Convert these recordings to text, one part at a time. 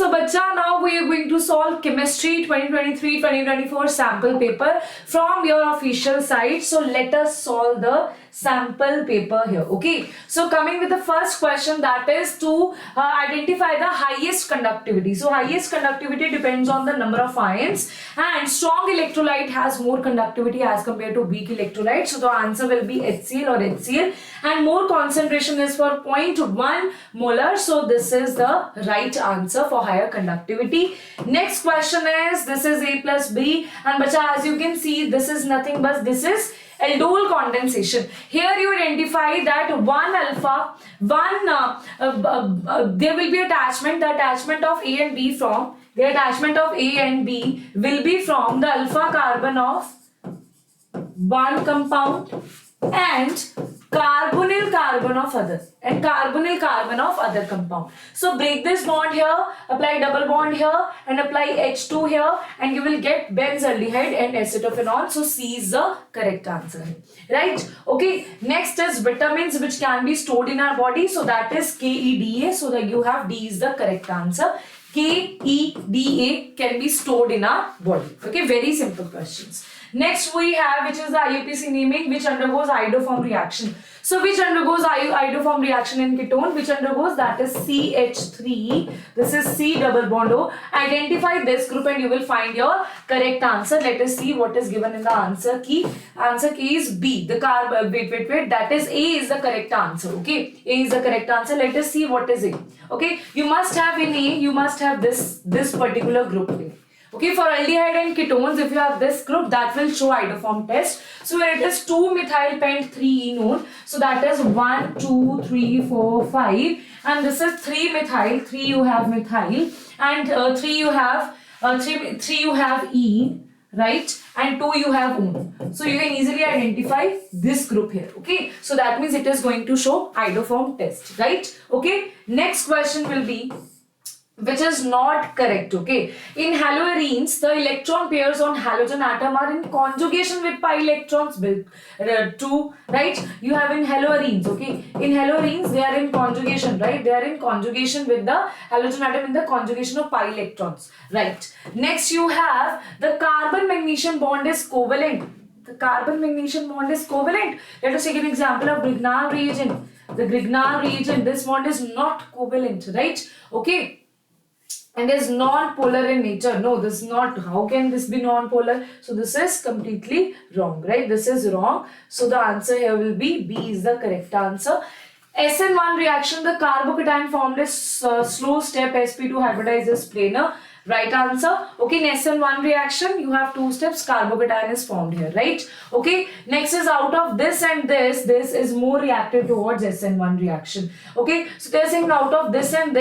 so bacha, now we are going to solve chemistry 2023-2024 sample paper from your official site. So let us solve the sample paper here. Okay, so coming with the first question, that is to identify the highest conductivity. So highest conductivity depends on the number of ions, and strong electrolyte has more conductivity as compared to weak electrolyte. So the answer will be HCl or HCl, and more concentration is for 0.1 molar. So this is the right answer for higher conductivity. Next question is, this is A plus B, and bacha, as you can see, this is nothing but this is aldol condensation. Here you identify that 1 alpha, there will be attachment. The attachment of A and B from the attachment of A and B will be from the alpha carbon of one compound and carbonyl carbon of other, and carbonyl carbon of other compound. So break this bond here, apply double bond here, and apply H2 here, and you will get benzaldehyde and acetophenol. So C is the correct answer, right? Okay, next is vitamins which can be stored in our body. So that is KEDA. So that you have D is the correct answer. KEDA can be stored in our body. Okay, very simple questions. Next we have, which is the IUPAC naming, which undergoes iodoform reaction. So which undergoes iodoform reaction in ketone, which undergoes, that is CH3. This is C double bond O. Identify this group and you will find your correct answer. Let us see what is given in the answer key. Answer key is B. The wait. That is A is the correct answer. Okay, A is the correct answer. Let us see what is A. Okay, you must have in A, you must have this particular group in. Okay, for aldehyde and ketones, if you have this group, that will show iodoform test. So where it is 2-methyl pent 3-enone. So that is 1, 2, 3, 4, 5. And this is 3-methyl. 3 you have methyl. And 3 you have 3 you have E, right? And 2 you have one. So you can easily identify this group here. Okay, so that means it is going to show iodoform test, right? Okay, next question will be, which is not correct. Okay, in haloarenes, the electron pairs on halogen atom are in conjugation with pi electrons built to, right? You have in haloarenes. Okay, in haloarenes they are in conjugation, right? They are in conjugation with the halogen atom in the conjugation of pi electrons, right? Next you have the carbon magnesium bond is covalent. The carbon magnesium bond is covalent. Let us take an example of Grignard reagent. The Grignard reagent, this bond is not covalent, right? Okay, and is non-polar in nature. No, this is not. How can this be non-polar? So this is completely wrong, right? This is wrong. So the answer here will be B is the correct answer. SN1 reaction, the carbocation formed is slow step. sp2 hybridizes planar. Right answer. Okay, in SN1 reaction, you have 2 steps. Carbocation is formed here, right? Okay, next is out of this and this is more reactive towards SN1 reaction. Okay, so they're saying out of this and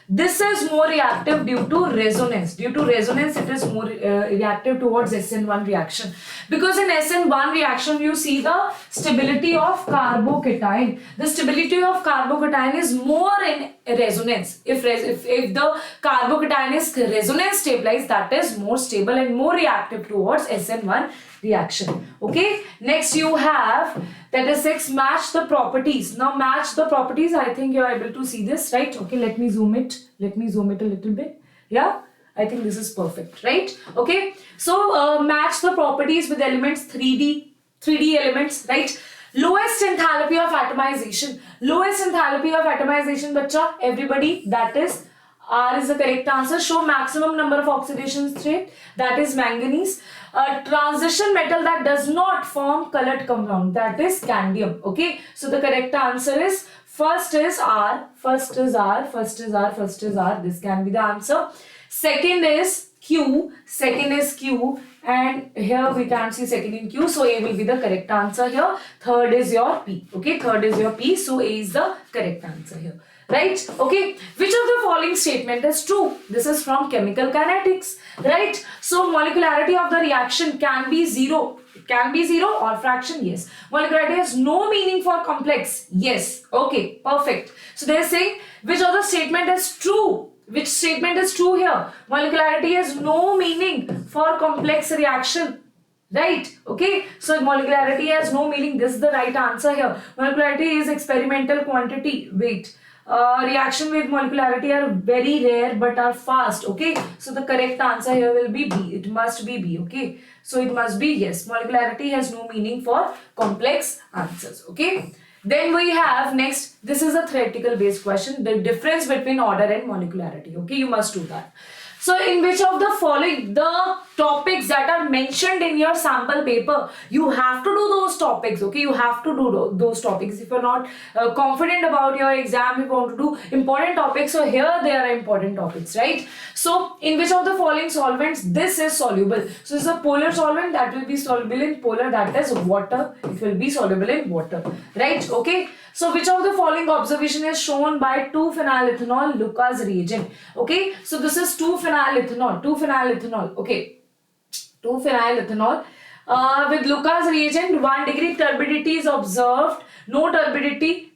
this is more reactive due to resonance. Due to resonance, it is more reactive towards SN1 reaction. Because in SN1 reaction, you see the stability of carbocation. The stability of carbocation is more in resonance. If the carbocation is resonance stabilized, that is more stable and more reactive towards SN1 reaction. Okay, next you have, that is 6, match the properties. Now match the properties, I think you are able to see this, right? Okay, let me zoom it a little bit. Yeah, I think this is perfect, right? Okay, so match the properties with elements 3D elements, right? Lowest enthalpy of atomization. Lowest enthalpy of atomization, bacha, everybody, that is R is the correct answer. Show maximum number of oxidation state, that is manganese. Transition metal that does not form colored compound, that is scandium. Okay, so the correct answer is first is R. This can be the answer. Second is Q, and here we can't see second in Q, so A will be the correct answer here. Third is your P. Okay, third is your P, so A is the correct answer here. Right? Okay. Which of the following statement is true? This is from chemical kinetics. Right? So molecularity of the reaction can be 0. It can be 0 or fraction. Yes. Molecularity has no meaning for complex. Yes. Okay. Perfect. So they are saying which of the statement is true? Which statement is true here? Molecularity has no meaning for complex reaction. Right? Okay. So molecularity has no meaning. This is the right answer here. Molecularity is experimental quantity. Wait. reaction with molecularity are very rare but are fast. Okay, so the correct answer here will be B. It must be B. Okay, so it must be yes. Molecularity has no meaning for complex answers. Okay. Then we have next, this is a theoretical based question, the difference between order and molecularity. Okay, you must do that. So in which of the following the topics that are mentioned in your sample paper, you have to do those topics. Okay, you have to do those topics. If you're not confident about your exam, you want to do important topics, so here there are important topics, right? So in which of the following solvents this is soluble? So this is a polar solvent that will be soluble in polar, that is water. It will be soluble in water, right? Okay. So which of the following observation is shown by 2-phenylethanol Lucas reagent? Okay, so this is 2-phenylethanol, okay, 2-phenylethanol with Lucas reagent, 1 degree turbidity is observed. No turbidity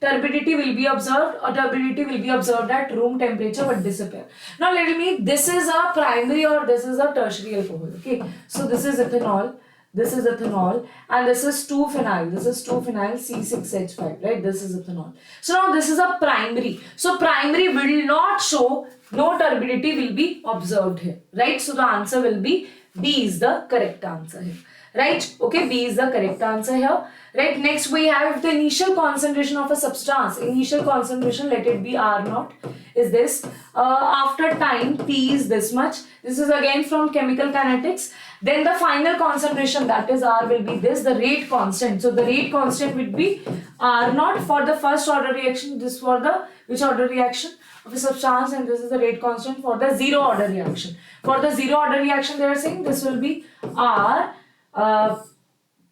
will be observed, or turbidity will be observed at room temperature but disappear. Now let me, this is a primary or this is a tertiary alcohol. Okay, so this is ethanol. This is ethanol and this is 2-phenyl. This is 2-phenyl C6H5, right? This is ethanol. So now this is a primary. So primary will not show, no turbidity will be observed here, right? So the answer will be B is the correct answer here, right? Okay, B is the correct answer here, right? Next we have the initial concentration of a substance. Initial concentration, let it be R0, is this. After time, T is this much. This is again from chemical kinetics. Then the final concentration, that is R, will be this, the rate constant. So the rate constant would be R0 for the first order reaction, this for the which order reaction of a substance, and this is the rate constant for the zero order reaction. For the zero order reaction, they are saying this will be R,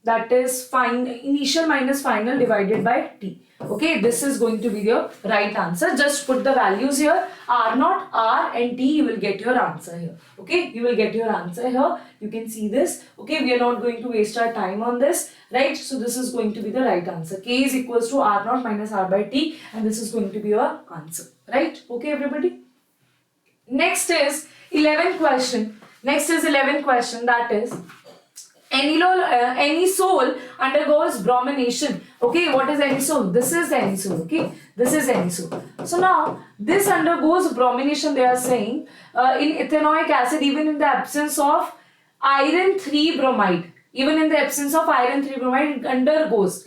that is initial minus final divided by T. Okay, this is going to be your right answer. Just put the values here, R0, R and T, you will get your answer here. Okay, you will get your answer here. You can see this. Okay, we are not going to waste our time on this, right? So this is going to be the right answer. K is equals to R0 minus R by T, and this is going to be your answer, right? Okay, everybody. Next is 11th question. Next is 11th question, that is anisole undergoes bromination. Okay, what is anisole? This is anisole. Okay, this is anisole. So now this undergoes bromination, they are saying, in ethanoic acid, even in the absence of iron 3 bromide. Even in the absence of iron 3 bromide, it undergoes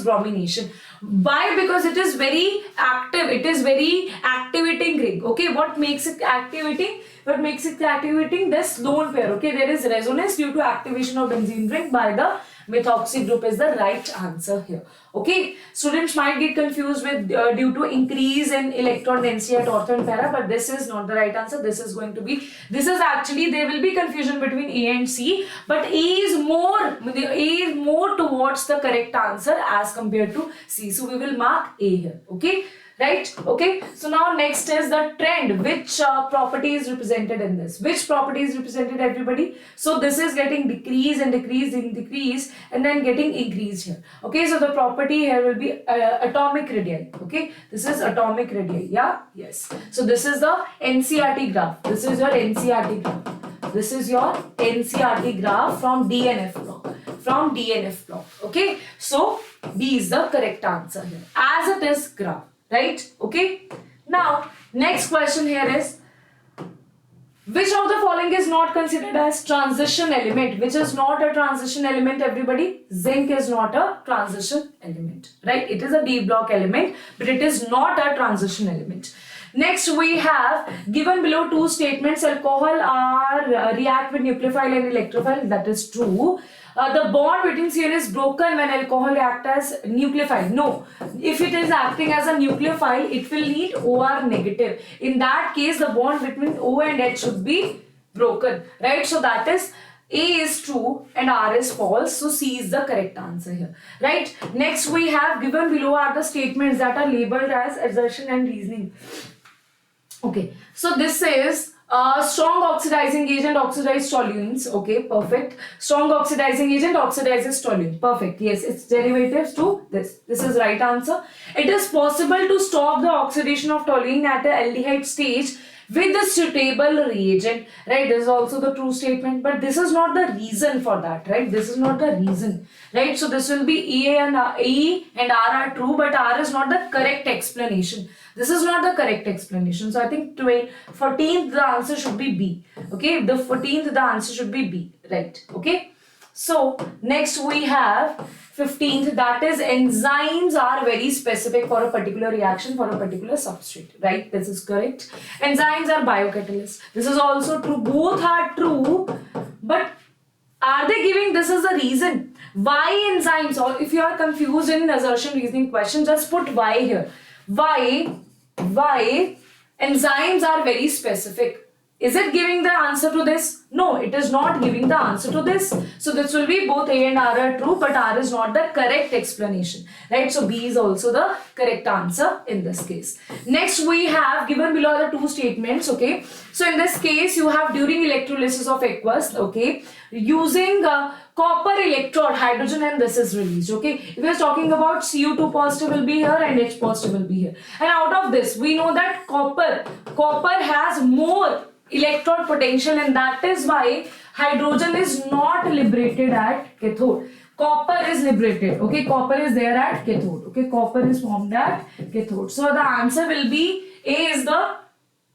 bromination. Why? Because it is very active. It is very activating ring. Okay, what makes it activating? What makes it activating? This lone pair. Okay, there is resonance due to activation of benzene ring by the methoxy group is the right answer here. Okay, students might get confused with due to increase in electron density at ortho and para, but this is not the right answer. This is going to be, this is actually, there will be confusion between A and C, but A is more towards the correct answer as compared to C. So we will mark A here. Okay, right? Okay, so now next is the trend. Which property is represented in this? Which property is represented, everybody? So this is getting decrease and decrease and decrease and then getting increased here. Okay, so the property here will be atomic radii. Okay, this is atomic radii. Yeah, yes. So this is the NCERT graph. This is your NCERT graph. This is your NCERT graph from DNF block. From DNF block. Okay, so B is the correct answer here as it is graph. Right? Okay. Now, next question here is, which of the following is not considered as transition element? Which is not a transition element, everybody? Zinc is not a transition element, right? It is a D block element, but it is not a transition element. Next, we have given below two statements. Alcohol are react with nucleophile and electrophile. That is true. The bond between CN is broken when alcohol reacts as nucleophile. No, if it is acting as a nucleophile, it will need OR negative. In that case, the bond between O and H should be broken, right? So that is A is true and R is false. So C is the correct answer here, right? Next, we have given below are the statements that are labeled as assertion and reasoning. Okay, so this is strong oxidizing agent oxidize toluenes. Okay, perfect. Strong oxidizing agent oxidizes toluene. Perfect. Yes, its derivatives to this. This is right answer. It is possible to stop the oxidation of toluene at the aldehyde stage with a suitable reagent. Right, this is also the true statement, but this is not the reason for that. Right, this is not the reason. Right, so this will be E and R are true, but R is not the correct explanation. This is not the correct explanation. So I think 14th the answer should be B. Okay, the 14th the answer should be B, right? Okay. So next we have 15th, that is enzymes are very specific for a particular reaction for a particular substrate, right? This is correct. Enzymes are biocatalysts. This is also true. Both are true, but are they giving this as the reason why enzymes? Or if you are confused in assertion reasoning question, just put why here. Why enzymes are very specific? Is it giving the answer to this? No, it is not giving the answer to this. So this will be both A and R are true, but R is not the correct explanation, right? So B is also the correct answer in this case. Next we have given below the two statements, okay? So in this case you have during electrolysis of aqueous, okay, using copper electrode, hydrogen and this is released, okay? If we are talking about CO2 positive will be here and H positive will be here. And out of this we know that copper has more electrode potential, and that is why hydrogen is not liberated at cathode. Copper is liberated, okay? Copper is there at cathode, okay? Copper is formed at cathode. So the answer will be A is the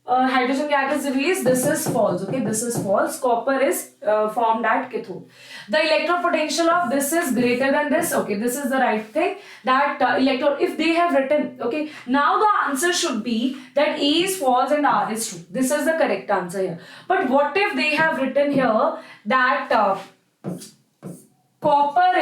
hydrogen gas is released. This is false, okay? This is false. Copper is formed at cathode. The electrode potential of this is greater than this, okay? This is the right thing, that electrode, if they have written, okay, now the answer should be that A is false and R is true. This is the correct answer here. But what if they have written here that copper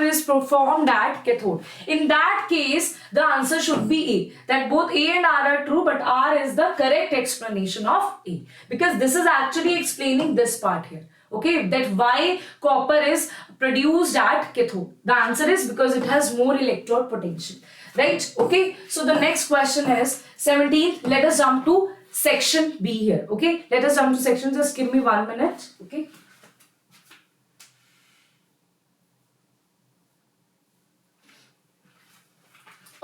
is performed at cathode? In that case, the answer should be A, that both A and R are true, but R is the correct explanation of A, because this is actually explaining this part here, okay, that why copper is produced at cathode. The answer is because it has more electrode potential, right? Okay, so the next question is 17th. Let us jump to section B here, okay? Let us jump to section, just give me 1 minute, okay?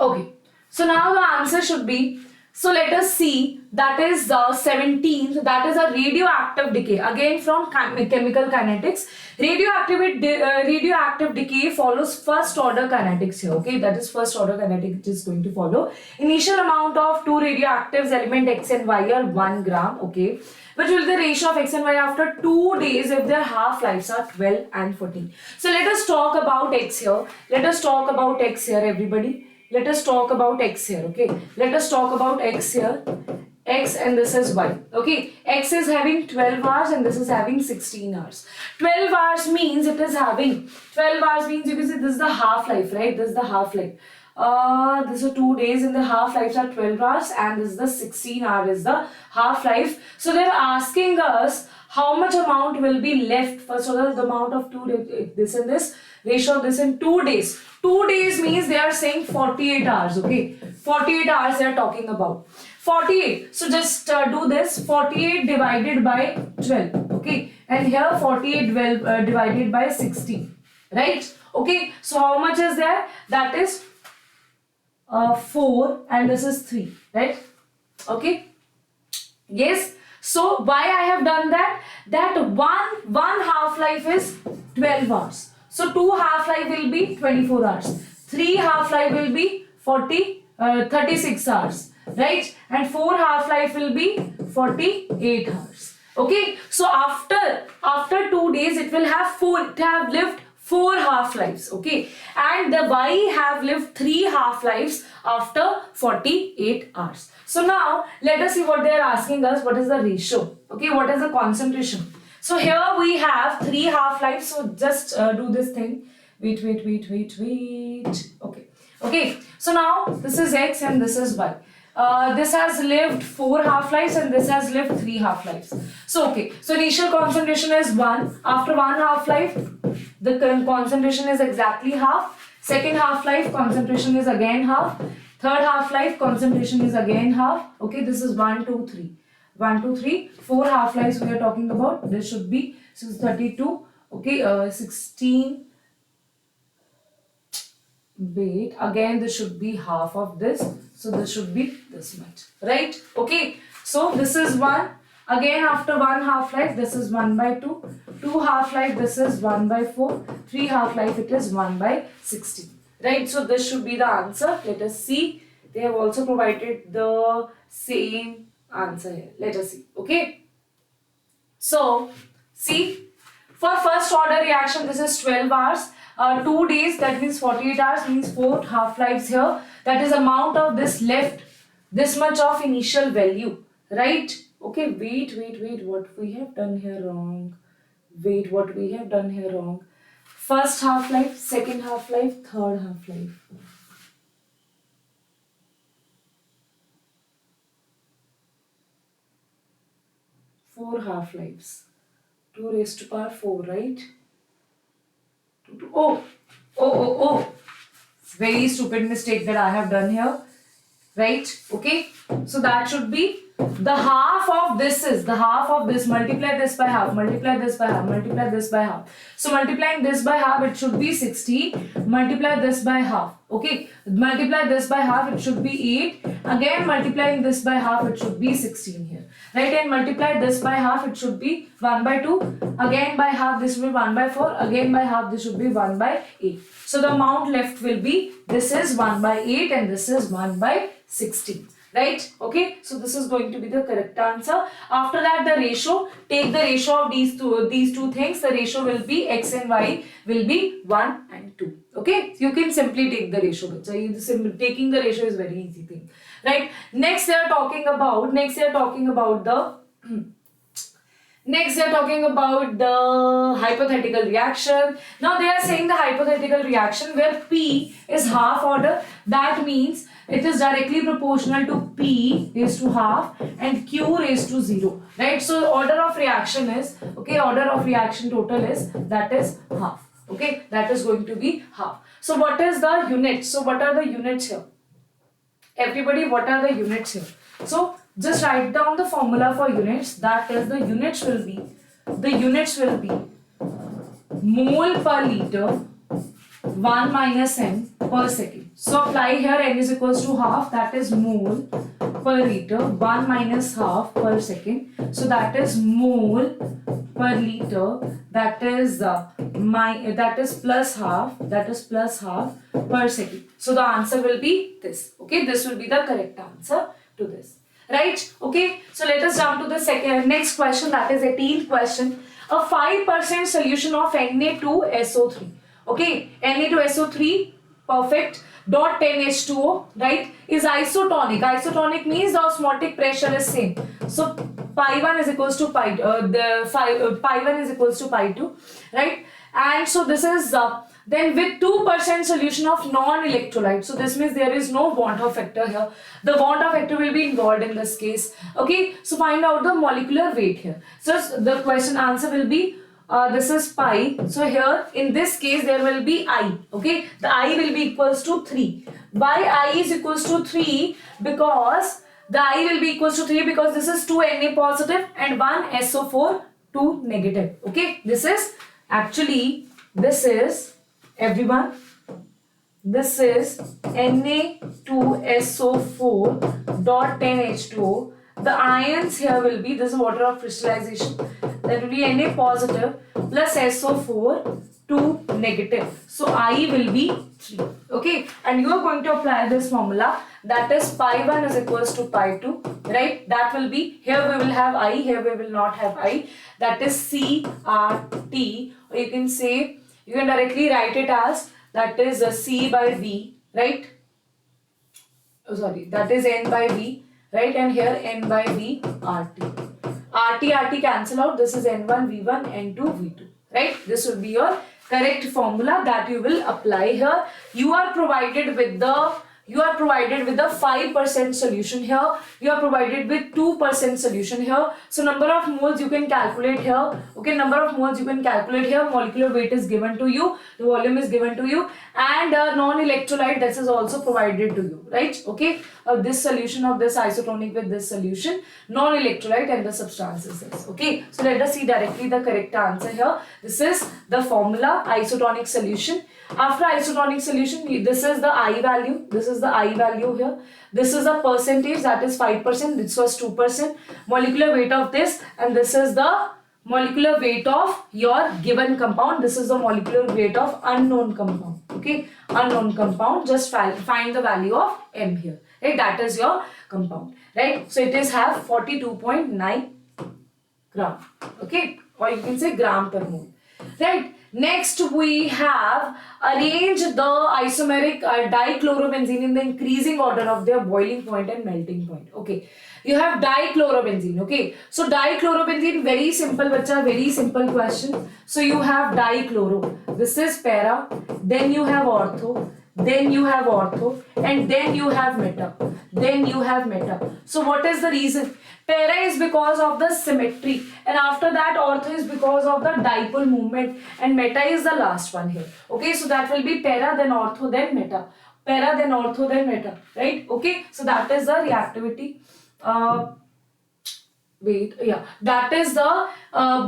Okay, so now the answer should be, so let us see, that is the 17th, that is a radioactive decay. Again from chemical kinetics, radioactive decay follows first order kinetics here, okay? That is first order kinetics is going to follow. Initial amount of two radioactives element X and Y are 1 gram, okay? Which will be the ratio of X and Y after 2 days if their half-lives are 12 and 14. So let us talk about X here. Let us talk about X here, everybody. Let us talk about X here, okay? Let us talk about X here. X and this is Y, okay? X is having 12 hours and this is having 16 hours. 12 hours means it is having, 12 hours means you can say this is the half-life, right? This is the half-life. This is 2 days and the half-lives are 12 hours and this is the 16 hours is the half-life. So they're asking us how much amount will be left. First of all, the amount of this and this, ratio of this in 2 days. 2 days means they are saying 48 hours, okay? 48 hours they are talking about. 48. So just do this. 48 divided by 12, okay? And here 48 divided by 16, right? Okay. So how much is there? That is 4 and this is 3, right? Okay. Yes. So why I have done that? That one half-life is 12 hours. So 2 half-life will be 24 hours. 3 half-life will be 36 hours, right? And 4 half-life will be 48 hours. Okay. So after 2 days it will have lived 4 half-lives, okay? And the Y have lived 3 half-lives after 48 hours. So now let us see what they are asking us. What is the ratio? Okay, what is the concentration? So here we have 3 half-lives. So just do this thing. Wait. Okay. So now this is X and this is Y. This has lived 4 half-lives and this has lived 3 half-lives. So okay. So initial concentration is 1. After 1 half-life, the concentration is exactly half. Second half-life, concentration is again half. Third half-life, concentration is again half. Okay, this is 1, 2, 3. 1, 2, 3. 4 half-lives we are talking about. This should be 32. Okay, 16. Wait, again this should be half of this. So this should be this much. Right? Okay. So this is 1. Again after 1 half-life, this is 1 by 2. 2 half-life, this is 1 by 4. 3 half-life, it is 1 by 16. Right? So this should be the answer. Let us see. they have also provided the same answer here. Let us see. Okay. So, see, for first order reaction, this is 12 hours. 2 days, that means 48 hours, means 4 half-lives here. That is amount of this left, this much of initial value, right? Okay, wait, what we have done here wrong. Wait, what we have done here wrong. First half-life, second half-life, third half-life. Four half-lives. 2 raised to power 4, right? Oh. Very stupid mistake that I have done here. Right? Okay. So that should be the half of this is the half of this. Multiply this by half. Multiply this by half. Multiply this by half. So multiplying this by half, it should be 16. Multiply this by half. Okay. Multiply this by half, it should be 8. Again multiplying this by half, it should be 16 here. Right? And multiply this by half, it should be 1 by 2. Again by half, this will be 1 by 4. Again by half, this should be 1 by 8. So the amount left will be, this is 1 by 8 and this is 1 by 16. Right? Okay. So this is going to be the correct answer. After that, the ratio, take the ratio of these two things. The ratio will be x and y will be 1 and 2. Okay. You can simply take the ratio. So taking the ratio is very easy thing. Right? Next they are talking about the hypothetical reaction. Now they are saying the hypothetical reaction where P is half order. That means it is directly proportional to P raised to half and Q raised to 0. Right? So order of reaction is, okay, order of reaction total is, that is half. Okay, that is going to be half. So what is the unit? So what are the units here? Everybody, what are the units here? So just write down the formula for units. That is, the units will be mole per liter 1 minus n per second. So apply here, n is equals to half, that is mole per liter 1 minus half per second. So that is mole per liter, that is plus half per second. So the answer will be this. Okay, this will be the correct answer to this. Right? Okay, so let us jump to the next question, that is 18th question. A 5% solution of Na2SO3. Okay, Na2SO3, perfect, dot 10H2O, right, is isotonic. Isotonic means the osmotic pressure is same. So pi 1 is equals to pi 1 is equals to pi 2, right? And so this is then with 2% solution of non-electrolyte. So this means there is no Van Hoff factor here. The Van Hoff factor will be involved in this case. Okay, so find out the molecular weight here. So the question answer will be this is pi. So here in this case there will be I. Okay, the I will be equals to 3. Why I is equals to 3? Because the I will be equals to 3 because this is 2 Na positive and 1 SO4 2 negative. Okay, this is actually, this is everyone, this is Na2SO4 dot 10H2O. The ions here will be, this is water of crystallization, that will be Na positive plus SO4 2 negative. So I will be 3. Okay, and you are going to apply this formula, that is pi 1 is equals to pi 2, right? That will be, here we will have I, here we will not have I, that is CRT, or you can say, you can directly write it as, that is C by V, right? Oh, sorry, that is N by V, right? And here N by V RT. RT cancel out, this is N1 V1 N2 V2, right? This will be your correct formula that you will apply here. You are provided with the 5% solution here. You are provided with 2% solution here. So number of moles you can calculate here. Okay, number of moles you can calculate here. Molecular weight is given to you. The volume is given to you. And non-electrolyte, this is also provided to you. Right? Okay. This solution of this isotonic with this solution. Non-electrolyte and the substances. Okay. So let us see directly the correct answer here. This is the formula, isotonic solution. After isotonic solution, this is the I value. This is the I value here. This is the percentage, that is 5%. This was 2%. Molecular weight of this, and this is the molecular weight of your given compound. This is the molecular weight of unknown compound. Okay, unknown compound, just find the value of M here, right? That is your compound, right? So it is have 42.9 gram, okay, or you can say gram per mole, right? Next we have arrange the isomeric dichlorobenzene in the increasing order of their boiling point and melting point. Okay, you have dichlorobenzene. Okay, so dichlorobenzene, very simple bacha, very simple question. So you have dichloro, this is para, then you have ortho, then you have ortho, and then you have meta, then you have meta. So what is the reason? Para is because of the symmetry, and after that ortho is because of the dipole movement, and meta is the last one here. Okay, so that will be para, then ortho, then meta, para, then ortho, then meta, right? Okay, so that is the reactivity. That is the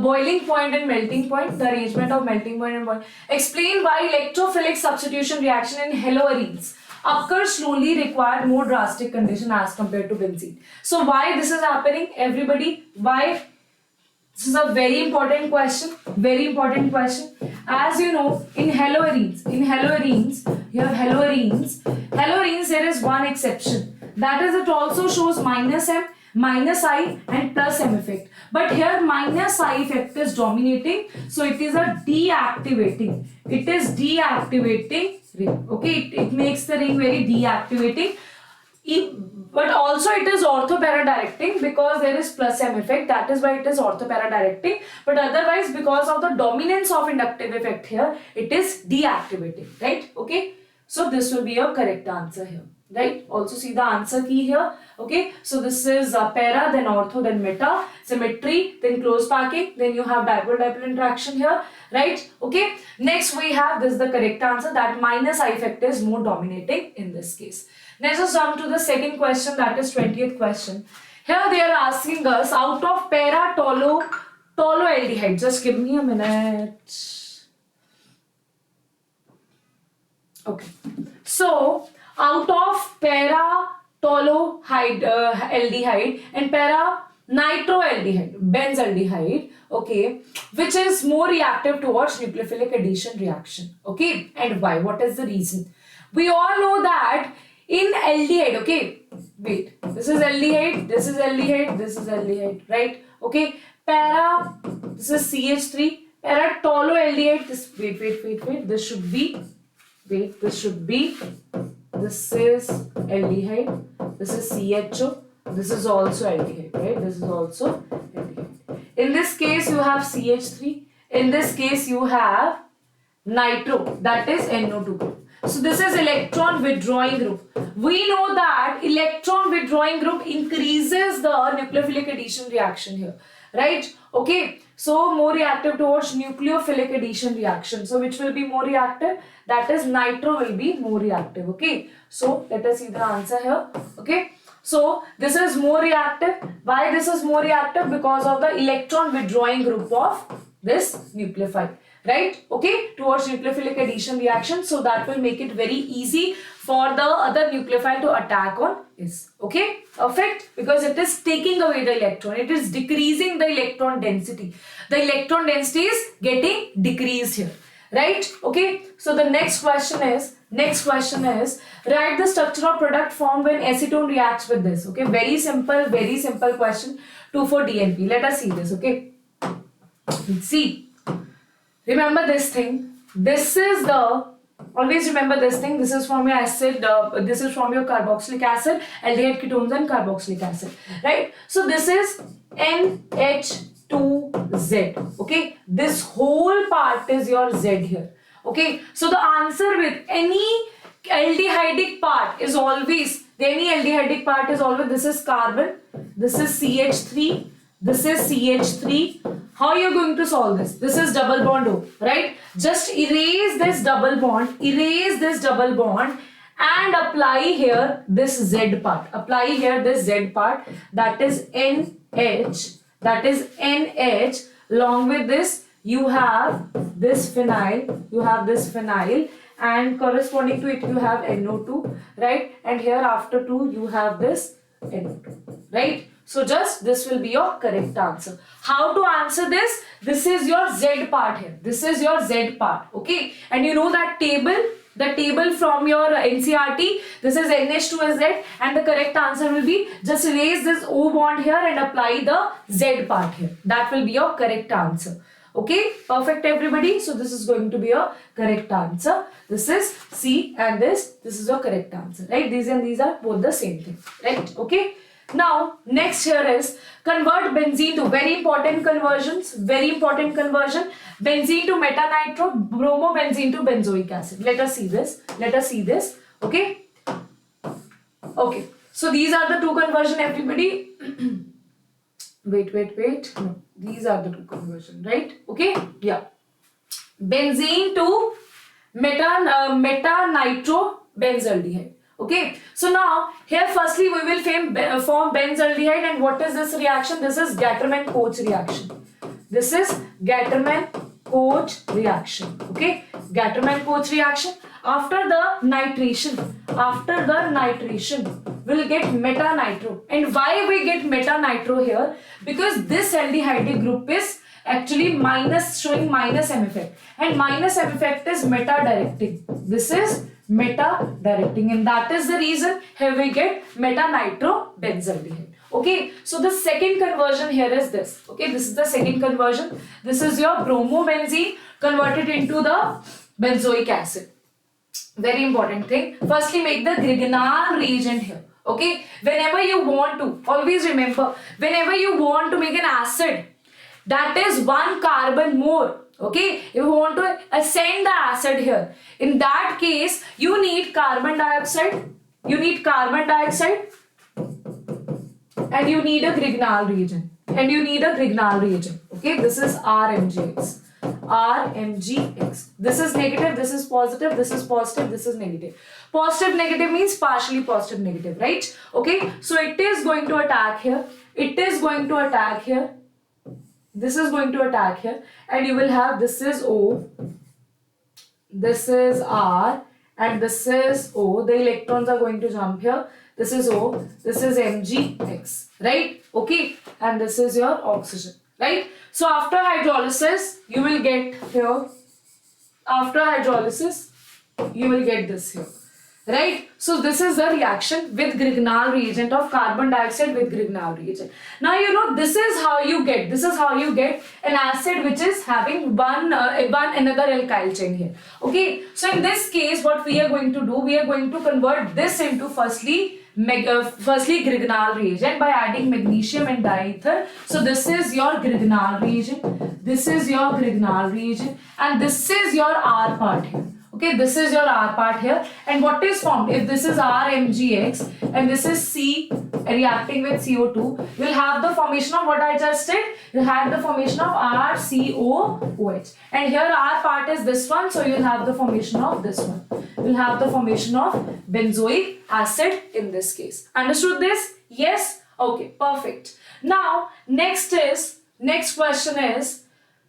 boiling point and melting point, the arrangement of melting point and boiling. Explain why electrophilic substitution reaction in haloarenes occurs slowly, require more drastic condition as compared to benzene. So why this is happening, everybody? Why? This is a very important question. Very important question. As you know, in haloarenes, you have haloarenes. Haloarenes, there is one exception. That is, it also shows minus M, minus I, and plus M effect. But here minus I effect is dominating, so it is a deactivating. It is deactivating ring. Okay, it makes the ring very deactivating. But also it is orthopara directing because there is plus M effect. That is why it is orthopara directing. But otherwise, because of the dominance of inductive effect here, it is deactivating. Right? Okay. So this will be your correct answer here. Right? Also see the answer key here. Okay. So this is para, then ortho, then meta, symmetry, then close packing, then you have dipole-dipole interaction here. Right? Okay. Next we have, this is the correct answer, that minus I effect is more dominating in this case. Let's just jump to the second question, that is 20th question. Here they are asking us, out of para-tolualdehyde, just give me a minute. Okay, so out of para-tolualdehyde and para-nitroaldehyde, benzaldehyde, okay, which is more reactive towards nucleophilic addition reaction, okay, and why? What is the reason? We all know that in aldehyde, okay, wait, this is aldehyde, this is aldehyde, this is aldehyde, right? Okay, para, this is CH3, para tolualdehyde, this, wait, this should be, this is aldehyde, this is CHO, this is also aldehyde, right? This is also aldehyde. In this case, you have CH3, in this case, you have nitro, that is NO2 group. So this is electron withdrawing group. We know that electron withdrawing group increases the nucleophilic addition reaction here, right? Okay, so more reactive towards nucleophilic addition reaction. So which will be more reactive? That is nitro will be more reactive. Okay, so let us see the answer here. Okay, so this is more reactive. Why this is more reactive? Because of the electron withdrawing group of this nucleophile. Right? Okay, towards nucleophilic addition reaction. So that will make it very easy for the other nucleophile to attack on this. Okay, perfect. Because it is taking away the electron. It is decreasing the electron density. The electron density is getting decreased here. Right? Okay. So the next question is, write the structure of product formed when acetone reacts with this. Okay, very simple question. 2,4-DNP. Let us see this. Okay. See. Remember this thing. This is the, always remember this thing. This is from your acid, this is from your carboxylic acid, aldehyde ketones and carboxylic acid. Right? So this is NH2Z. Okay? This whole part is your Z here. Okay? So the answer with any aldehydic part is always, this is carbon, this is CH3, this is CH3. How are you going to solve this? This is double bond O, right? Just erase this double bond and apply here this Z part. That is NH. Along with this, you have this phenyl, and corresponding to it you have NO2, right? And here after 2 you have this NO2, right? So just this will be your correct answer. How to answer this? This is your Z part here. This is your Z part. Okay. And you know that table. the table from your NCERT. This is NH2SZ, and the correct answer will be just erase this O bond here and apply the Z part here. That will be your correct answer. Okay, perfect everybody. So this is going to be your correct answer. This is C and this is your correct answer, right? These and these are both the same thing, right? Okay. Now, next here is convert benzene to very important conversions, benzene to metanitro, bromobenzene to benzoic acid. Let us see this, okay? Okay, so these are the two conversion, everybody. wait, no, these are the two conversion, right? Okay, yeah. Benzene to metanitro benzaldehyde. Okay, so now here firstly we will form benzaldehyde, and what is this reaction? This is Gattermann-Koch reaction. This is Gattermann-Koch reaction. Okay, Gattermann-Koch reaction. After the nitration, we'll get metanitro. And why we get metanitro here? Because this aldehyde group is actually showing minus M effect, and minus M effect is meta-directing. This is meta-directing, and that is the reason here we get metanitro-benzaldehyde. Okay, so the second conversion here is this. Okay, this is the second conversion. This is your bromobenzene converted into the benzoic acid. Very important thing. Firstly, make the Grignard reagent here. Okay, whenever you want to, always remember, whenever you want to make an acid that is 1 carbon more, okay, you want to ascend the acid here, in that case you need carbon dioxide, and you need a Grignard reagent, okay. This is RMGX. This is negative, this is positive, this is positive, this is negative. Positive negative means partially positive negative, right? Okay, so it is going to attack here, this is going to attack here, and you will have, this is O, this is R, and this is O. The electrons are going to jump here. This is O, this is MgX, right? Okay, and this is your oxygen, right? So after hydrolysis, you will get here, you will get this here, right? So this is the reaction with Grignard reagent of carbon dioxide with Grignard reagent. Now you know this is how you get an acid which is having one another alkyl chain here. Okay, so in this case what we are going to do, we are going to convert this into firstly Grignard reagent by adding magnesium and diether. So this is your Grignard reagent, and this is your R part here. Okay, this is your R part here, and what is formed? If this is RMGX and this is C reacting with CO2, you'll have the formation of what I just did. You had the formation of RCOOH, and here R part is this one, so you'll have the formation of this one. You'll have the formation of benzoic acid in this case. Understood this? Yes? Okay, perfect. Now, next question is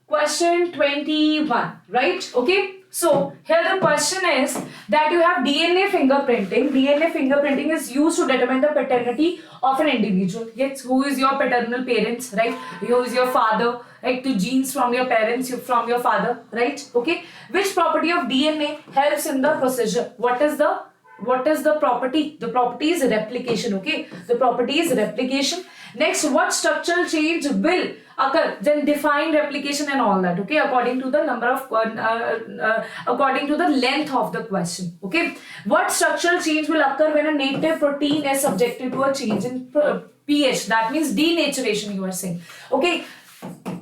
question 21, right? Okay. So here the question is that you have DNA fingerprinting. DNA fingerprinting is used to determine the paternity of an individual. Yes, who is your paternal parents, right? Who is your father, right? To genes from your parents, from your father, right? Okay. Which property of DNA helps in the procedure? What is the property? The property is replication. Okay. The property is replication. Next, what structural change will occur? Then define replication and all that. Okay, according to the number of according to the length of the question. Okay, what structural change will occur when a native protein is subjected to a change in pH? That means denaturation. You are saying. Okay,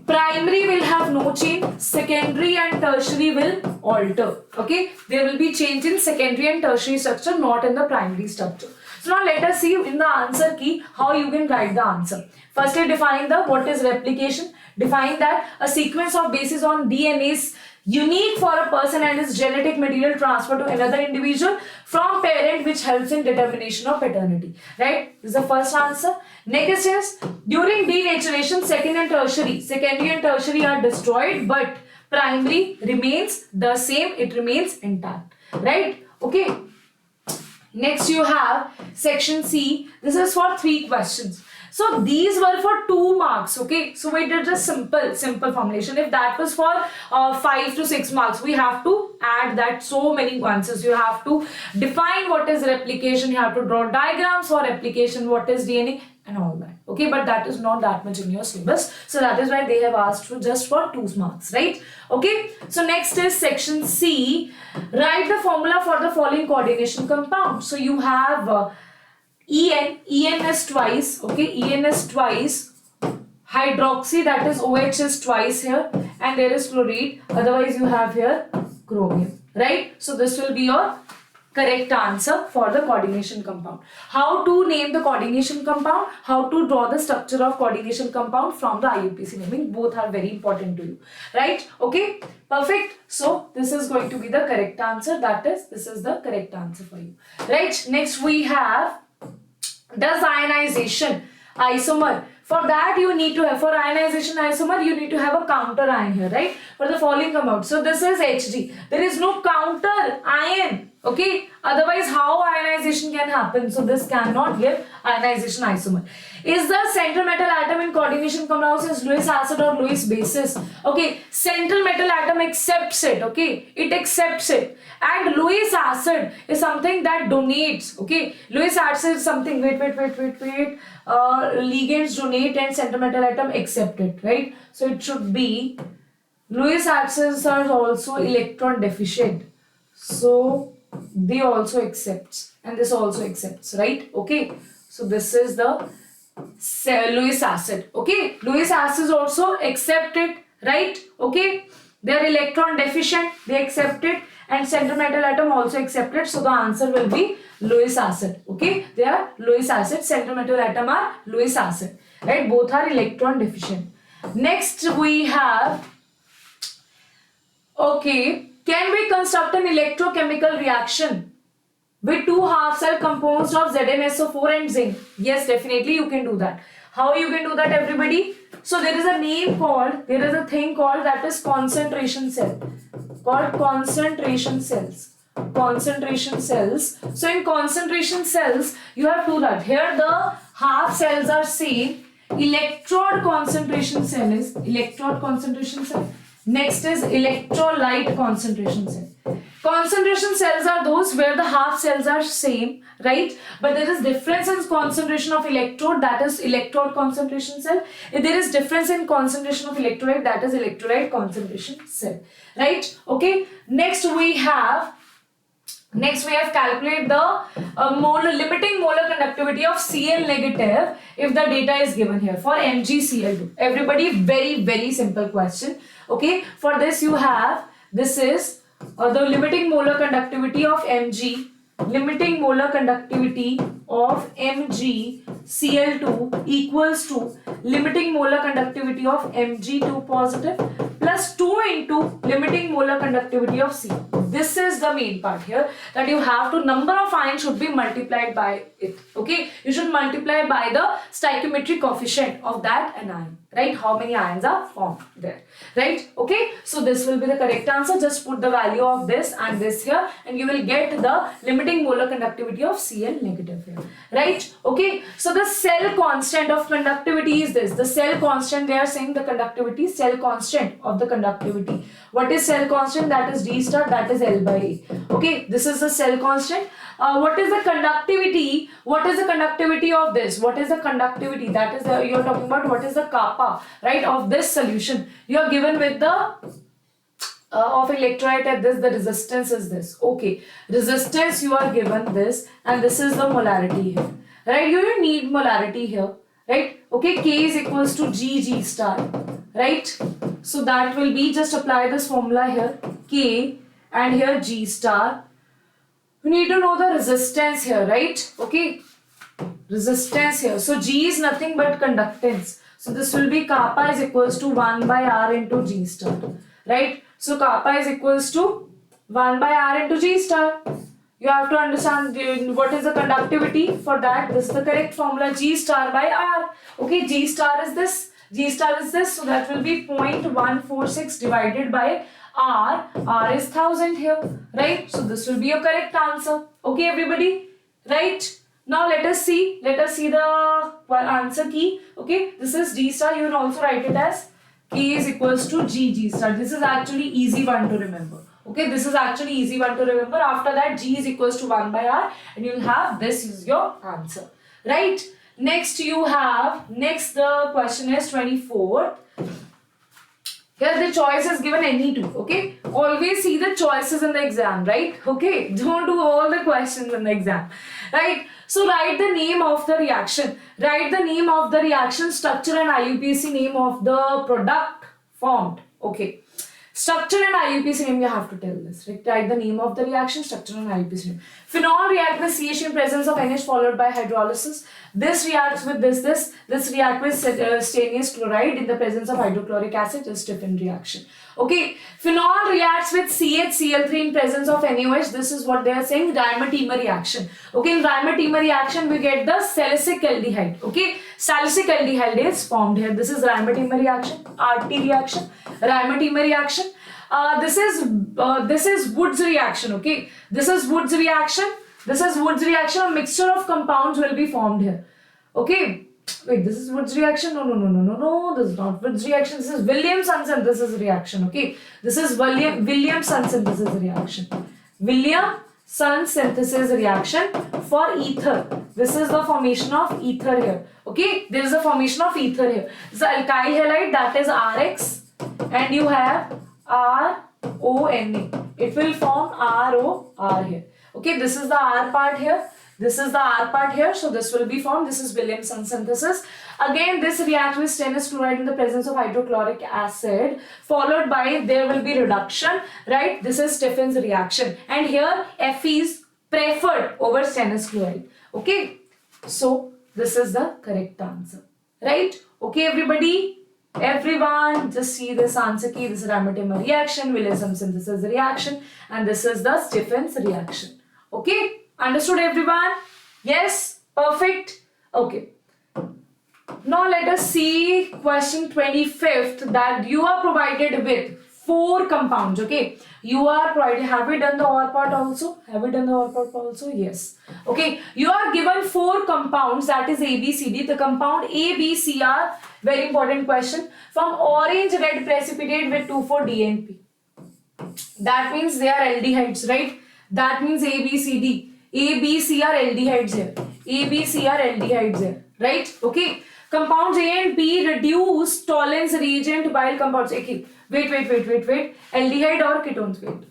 primary will have no change. Secondary and tertiary will alter. Okay, there will be change in secondary and tertiary structure, not in the primary structure. So now let us see in the answer key how you can write the answer. Firstly, define what is replication. Define that a sequence of bases on DNA is unique for a person and is genetic material transferred to another individual from parent, which helps in determination of paternity. Right? This is the first answer. Next is during denaturation, secondary and tertiary are destroyed, but primary remains the same. It remains intact. Right? Okay. Next you have section C. This is for 3 questions. So these were for 2 marks. Okay. So we did a simple formulation. If that was for 5 to 6 marks, we have to add that so many answers. You have to define what is replication, you have to draw diagrams for replication, what is DNA and all that. Okay, but that is not that much in your syllabus. So that is why they have asked for just for 2 marks, right? Okay, so next is section C. Write the formula for the following coordination compound. So you have En is twice, okay, En is twice, hydroxy, that is OH is twice here, and there is chloride, otherwise you have here chromium, right? So this will be your correct answer for the coordination compound. How to name the coordination compound, how to draw the structure of coordination compound from the IUPAC naming, both are very important to you, right? Okay, perfect. So this is going to be the correct answer, that is, this is the correct answer for you, right? Next we have, does ionization isomer, for that you need to have, for ionization isomer you need to have a counter ion here, right, for the following compound. So this is Hg, there is no counter ion, okay, otherwise how ionization can happen? So this cannot give ionization isomer. Is the central metal atom in coordination compounds is Lewis acid or Lewis basis? Okay, central metal atom accepts it, okay, it accepts it, and Lewis acid is something that donates, okay, Lewis acid is something, wait, ligands donate and central metal atom accept it, right? So it should be, Lewis acids are also electron deficient, so they also accepts, and this also accepts, right? Okay, so this is the Lewis acid, okay, Lewis acids also accept it, right? Okay, they are electron deficient, they accept it, and central metal atom also accept it, so the answer will be Lewis acid, okay, they are Lewis acid, central metal atom are Lewis acid, right, both are electron deficient. Next we have, okay, can we construct an electrochemical reaction with 2 half cell composed of ZnSO4 and zinc? Yes, definitely you can do that. How you can do that, everybody? So there is a name called, there is a thing called, that is concentration cell, called concentration cells. Concentration cells. So in concentration cells, you have to that. Here the half cells are same. Electrode concentration cell is electrode concentration cell. Next is electrolyte concentration cell. Concentration cells are those where the half cells are same, right? But there is difference in concentration of electrode, that is electrode concentration cell. If there is difference in concentration of electrolyte, that is electrolyte concentration cell, right? Okay. Next we have calculate the limiting molar conductivity of Cl negative if the data is given here for MgCl2. Everybody, very simple question. Okay, for this you have, this is the limiting molar conductivity of Mg, limiting molar conductivity of MgCl2 equals to limiting molar conductivity of Mg2 positive plus 2 into limiting molar conductivity of C. This is the main part here, that you have to, number of ions should be multiplied by it, okay, you should multiply by the stoichiometric coefficient of that anion, right, how many ions are formed there, right? Okay, so this will be the correct answer. Just put the value of this and this here, and you will get the limiting molar conductivity of Cl negative here, right? Okay, so the cell constant of conductivity is this, the cell constant, they are saying the conductivity, cell constant of the conductivity. What is cell constant? That is D star, that is L by A. Okay, this is the cell constant. What is the conductivity? What is the conductivity of this? What is the conductivity? That is the, you are talking about what is the kappa, right, of this solution. You are given with the of electrolyte at this, the resistance is this. Okay, resistance you are given this, and this is the molarity here, right? You don't need molarity here, right? Okay, K is equals to G star, right? So that will be, just apply this formula here, K and here G star. You need to know the resistance here, right? Okay, resistance here. So G is nothing but conductance. So this will be kappa is equals to 1 by R into G star, right? So kappa is equals to 1 by R into G star. You have to understand what is the conductivity. For that, this is the correct formula, G star by R. Okay, G star is this, G star is this, so that will be 0.146 divided by R. R is 1000 here, right? So this will be your correct answer. Okay, everybody, right? Now let us see the answer key. Okay, this is G star. You can also write it as K is equals to G star. This is actually easy one to remember. Okay, this is actually easy one to remember. After that, G is equals to 1 by R, and you'll have this is your answer. Right? Next you have, next the question is 24. Here the choice is given any two. Okay, always see the choices in the exam, right? Okay, don't do all the questions in the exam, right? So write the name of the reaction, write the name of the reaction, structure and IUPAC name of the product formed. Okay, structure and IUPAC name you have to tell this, right? Write the name of the reaction, structure and IUPAC name. Phenol react with CH in presence of NH followed by hydrolysis. This reacts with this reacts with stannous chloride in the presence of hydrochloric acid, a stiffened reaction. Okay, phenol reacts with CHCl3 in presence of NaOH. This is what they are saying, Reimer-Tiemer reaction. Okay, in Reimer-Tiemer reaction we get the salicylic aldehyde. Okay, salicylic aldehyde is formed here. This is Reimer-Tiemer reaction, RT reaction, Reimer-Tiemer reaction. This is Wood's reaction. Okay, this is Wood's reaction. This is Wood's reaction. A mixture of compounds will be formed here. Okay. Wait, this is Wood's reaction. No. This is not Wood's reaction. This is Williamson synthesis reaction. Okay. This is Williamson synthesis reaction. Williamson synthesis reaction for ether. This is the formation of ether here. Okay. There is a formation of ether here. This is alkyl halide, that is RX, and you have RONA. It will form ROR here. Okay, this is the R part here. This is the R part here. So this will be formed. This is Williamson synthesis. Again, this reacts with stannous chloride in the presence of hydrochloric acid, followed by there will be reduction, right? This is Stephen's reaction. And here Fe is preferred over stannous chloride. Okay, so this is the correct answer, right? Okay, everybody. Everyone, just see this answer key. This is Reimer-Tiemer reaction, Williamson synthesis reaction, and this is the Stephen's reaction. Okay, understood everyone? Yes, perfect. Okay. Now let us see question 25th, that you are provided with 4 compounds. Okay, you are provided. Have we done the OR part also? Have we done the OR part also? Yes. Okay, you are given 4 compounds, that is A, B, C, D. The compound A, B, C are, very important question, from orange red precipitate with 2,4-DNP. That means they are aldehydes, right? That means A, B, C, D. A, B, C are aldehydes here. A, B, C are aldehydes here, right? Okay. Compounds A and B reduce Tollens reagent while compounds. Okay. Wait. Aldehyde or ketones? Wait.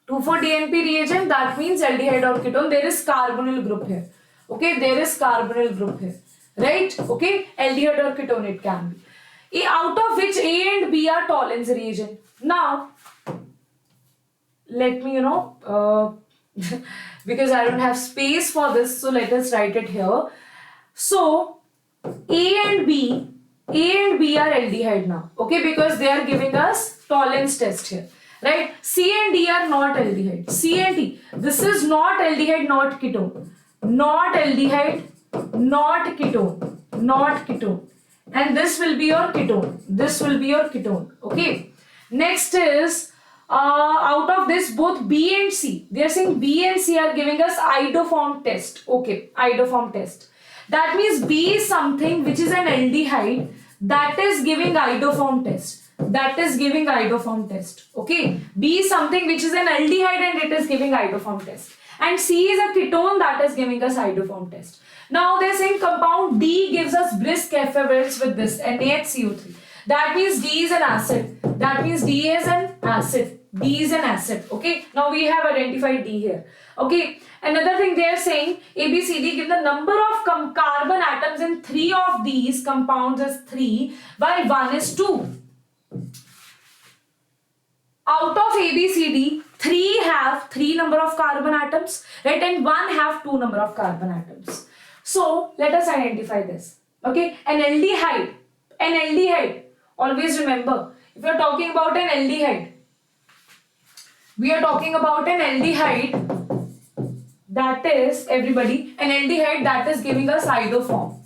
2,4-DNP reagent, that means aldehyde or ketone. There is carbonyl group here. Okay. There is carbonyl group here. Right? Okay. Aldehyde or ketone it can be. Out of which A and B are Tollens reagent. Now, let me, because I don't have space for this, so let us write it here. So, A and B are aldehyde now, okay, because they are giving us Tollens test here, right? C and D are not aldehyde. C and D, this is not aldehyde, not ketone, not aldehyde, not ketone, and this will be your ketone, okay. Next is out of this, both B and C, they are saying B and C are giving us iodoform test. Okay, iodoform test. That means B is something which is an aldehyde that is giving iodoform test. Okay, B is something which is an aldehyde and it is giving iodoform test. And C is a ketone that is giving us iodoform test. Now they are saying compound D gives us brisk effervescence with this NaHCO3. That means D is an acid. D is an acid. Okay. Now we have identified D here. Okay. Another thing they are saying, A, B, C, D, give the number of carbon atoms in 3 of these compounds is 3, while 1 is 2. Out of A, B, C, D, 3 have 3 number of carbon atoms, right? And 1 have 2 number of carbon atoms. So let us identify this. Okay. An aldehyde. Always remember, if you are talking about an aldehyde, we are talking about an aldehyde that is, everybody, an aldehyde that is giving us iodoform.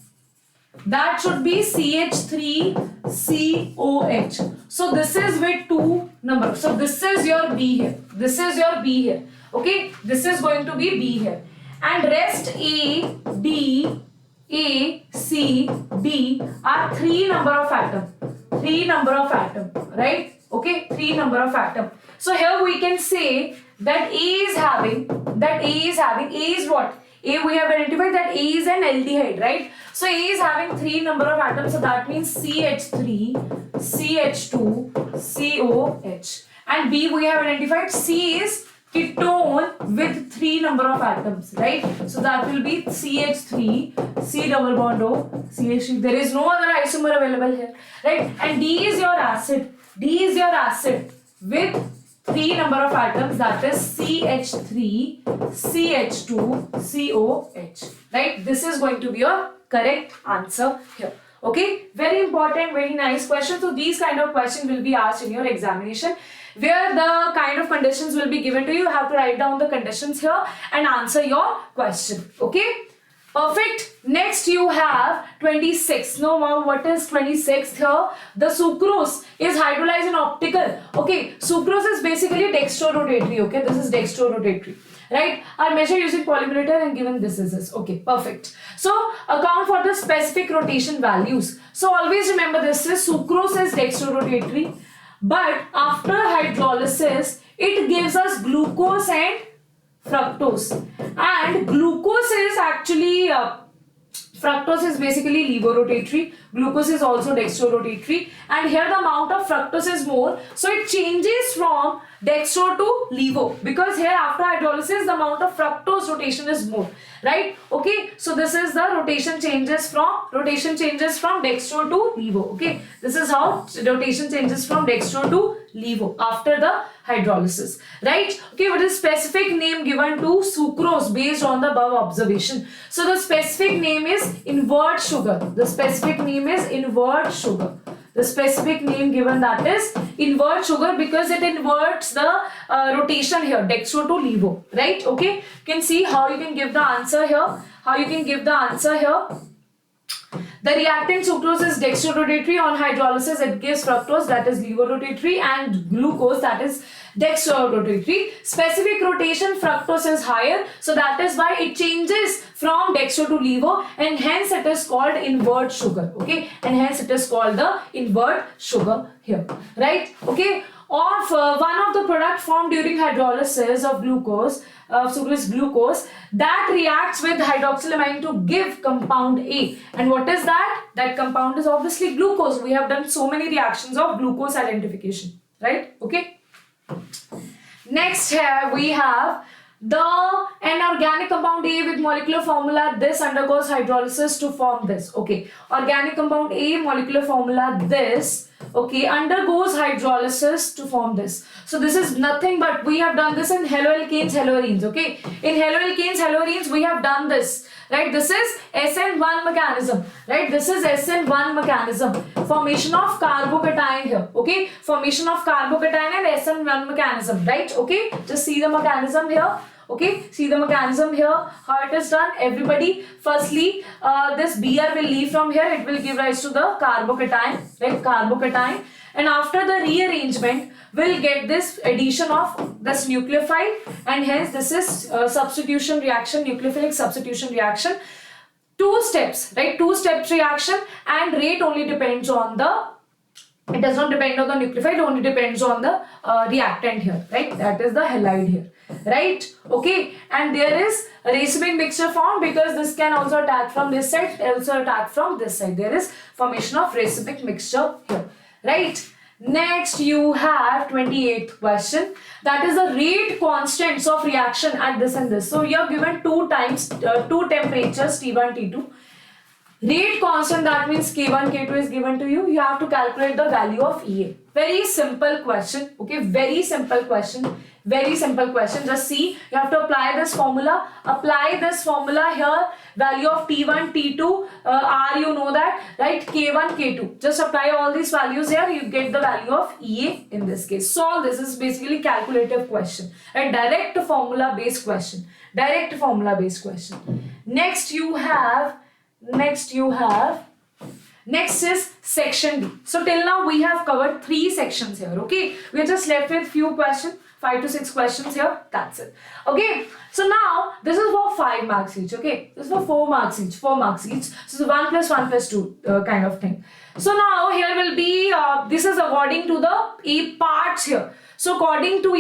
That should be CH3COH. So this is with 2 numbers. So this is your B here. Okay, this is going to be B here. And rest A, D, A, C, D are 3 number of atom. Right? Okay, 3 number of atom. So here we can say that A is having, A is what? A, we have identified that A is an aldehyde, right? So A is having 3 number of atoms, so that means CH3, CH2, COH. And B, we have identified C is ketone with 3 number of atoms, right? So that will be CH3, C double bond O, CH3. There is no other isomer available here, right? And D is your acid. D is your acid with 3 number of atoms, that is CH3, CH2, COH, right? This is going to be your correct answer here. Okay, very important, very nice question. So these kind of questions will be asked in your examination, where the kind of conditions will be given to you. You have to write down the conditions here and answer your question. Okay, perfect. Next you have 26. Now what is 26 here? The sucrose is hydrolyzed in optical. Okay, sucrose is basically dextrorotatory. Okay, this is dextrorotatory, right? Are measured using polymeter and given this is this. Okay, perfect. So account for the specific rotation values. So always remember this is sucrose is dextrorotatory, but after hydrolysis it gives us glucose and fructose, and glucose is actually fructose is basically levorotatory, glucose is also dextrorotatory, and here the amount of fructose is more, so it changes from dextro to levo, because here after hydrolysis the amount of fructose rotation is more, right? Okay, so this is the rotation changes from dextro to levo. Okay, this is how rotation changes from dextro to levo after the hydrolysis, right? Okay, what is specific name given to sucrose based on the above observation? So the specific name is invert sugar. The specific name is invert sugar. The specific name given, that is invert sugar, because it inverts the rotation here, dextro to levo, right? Okay, you can see how you can give the answer here. The reactant sucrose is dextrorotatory. On hydrolysis it gives fructose, that is levorotatory, and glucose, that is dextrorotatory. Specific rotation fructose is higher, so that is why it changes from dextro to levo, and hence it is called invert sugar. Okay, and hence it is called the invert sugar here, right? Okay, of one of the product formed during hydrolysis of glucose, sucrose glucose, that reacts with hydroxylamine to give compound A. And what is that? That compound is obviously glucose. We have done so many reactions of glucose identification, right? Okay. Next here we have an organic compound A with molecular formula this undergoes hydrolysis to form this. Okay, organic compound A, molecular formula this, okay, undergoes hydrolysis to form this. So this is nothing but we have done this in haloalkanes, haloarenes. Okay, in haloalkanes, haloarenes we have done this, right? This is SN1 mechanism, right? This is SN1 mechanism, formation of carbocation here. Okay, formation of carbocation and SN1 mechanism, right? Okay, just see the mechanism here. Okay, see the mechanism here, how it is done. Everybody, firstly, this Br will leave from here, it will give rise to the carbocation, right? Carbocation, and after the rearrangement, we'll get this addition of this nucleophile, and hence this is substitution reaction, nucleophilic substitution reaction. 2 steps, right? 2 steps reaction, and rate only depends on the, it does not depend on the nucleophile, it only depends on the reactant here, right? That is the halide here, right? Okay, and there is a racemic mixture formed because this can also attack from this side, also attack from this side. There is formation of racemic mixture here, right? Next you have 28th question, that is the rate constants of reaction at this and this. So you are given 2 temperatures T1, T2. Rate constant, that means K1, K2 is given to you. You have to calculate the value of EA. Very simple question. Okay, very simple question. Very simple question. Just see, you have to apply this formula. Apply this formula here. Value of T1, T2, R, you know that, right? K1, K2. Just apply all these values here. You get the value of EA in this case. Solve this. Is basically calculative question. A direct formula based question. Direct formula based question. Next is section D. So till now we have covered 3 sections here. Okay, we are just left with few questions, 5 to 6 questions here. That's it. Okay, so now this is for 5 marks each. Okay, this is for 4 marks each. 4 marks each. So 1 plus 1 plus 2 kind of thing. So now here will be this is according to the A parts here. So according to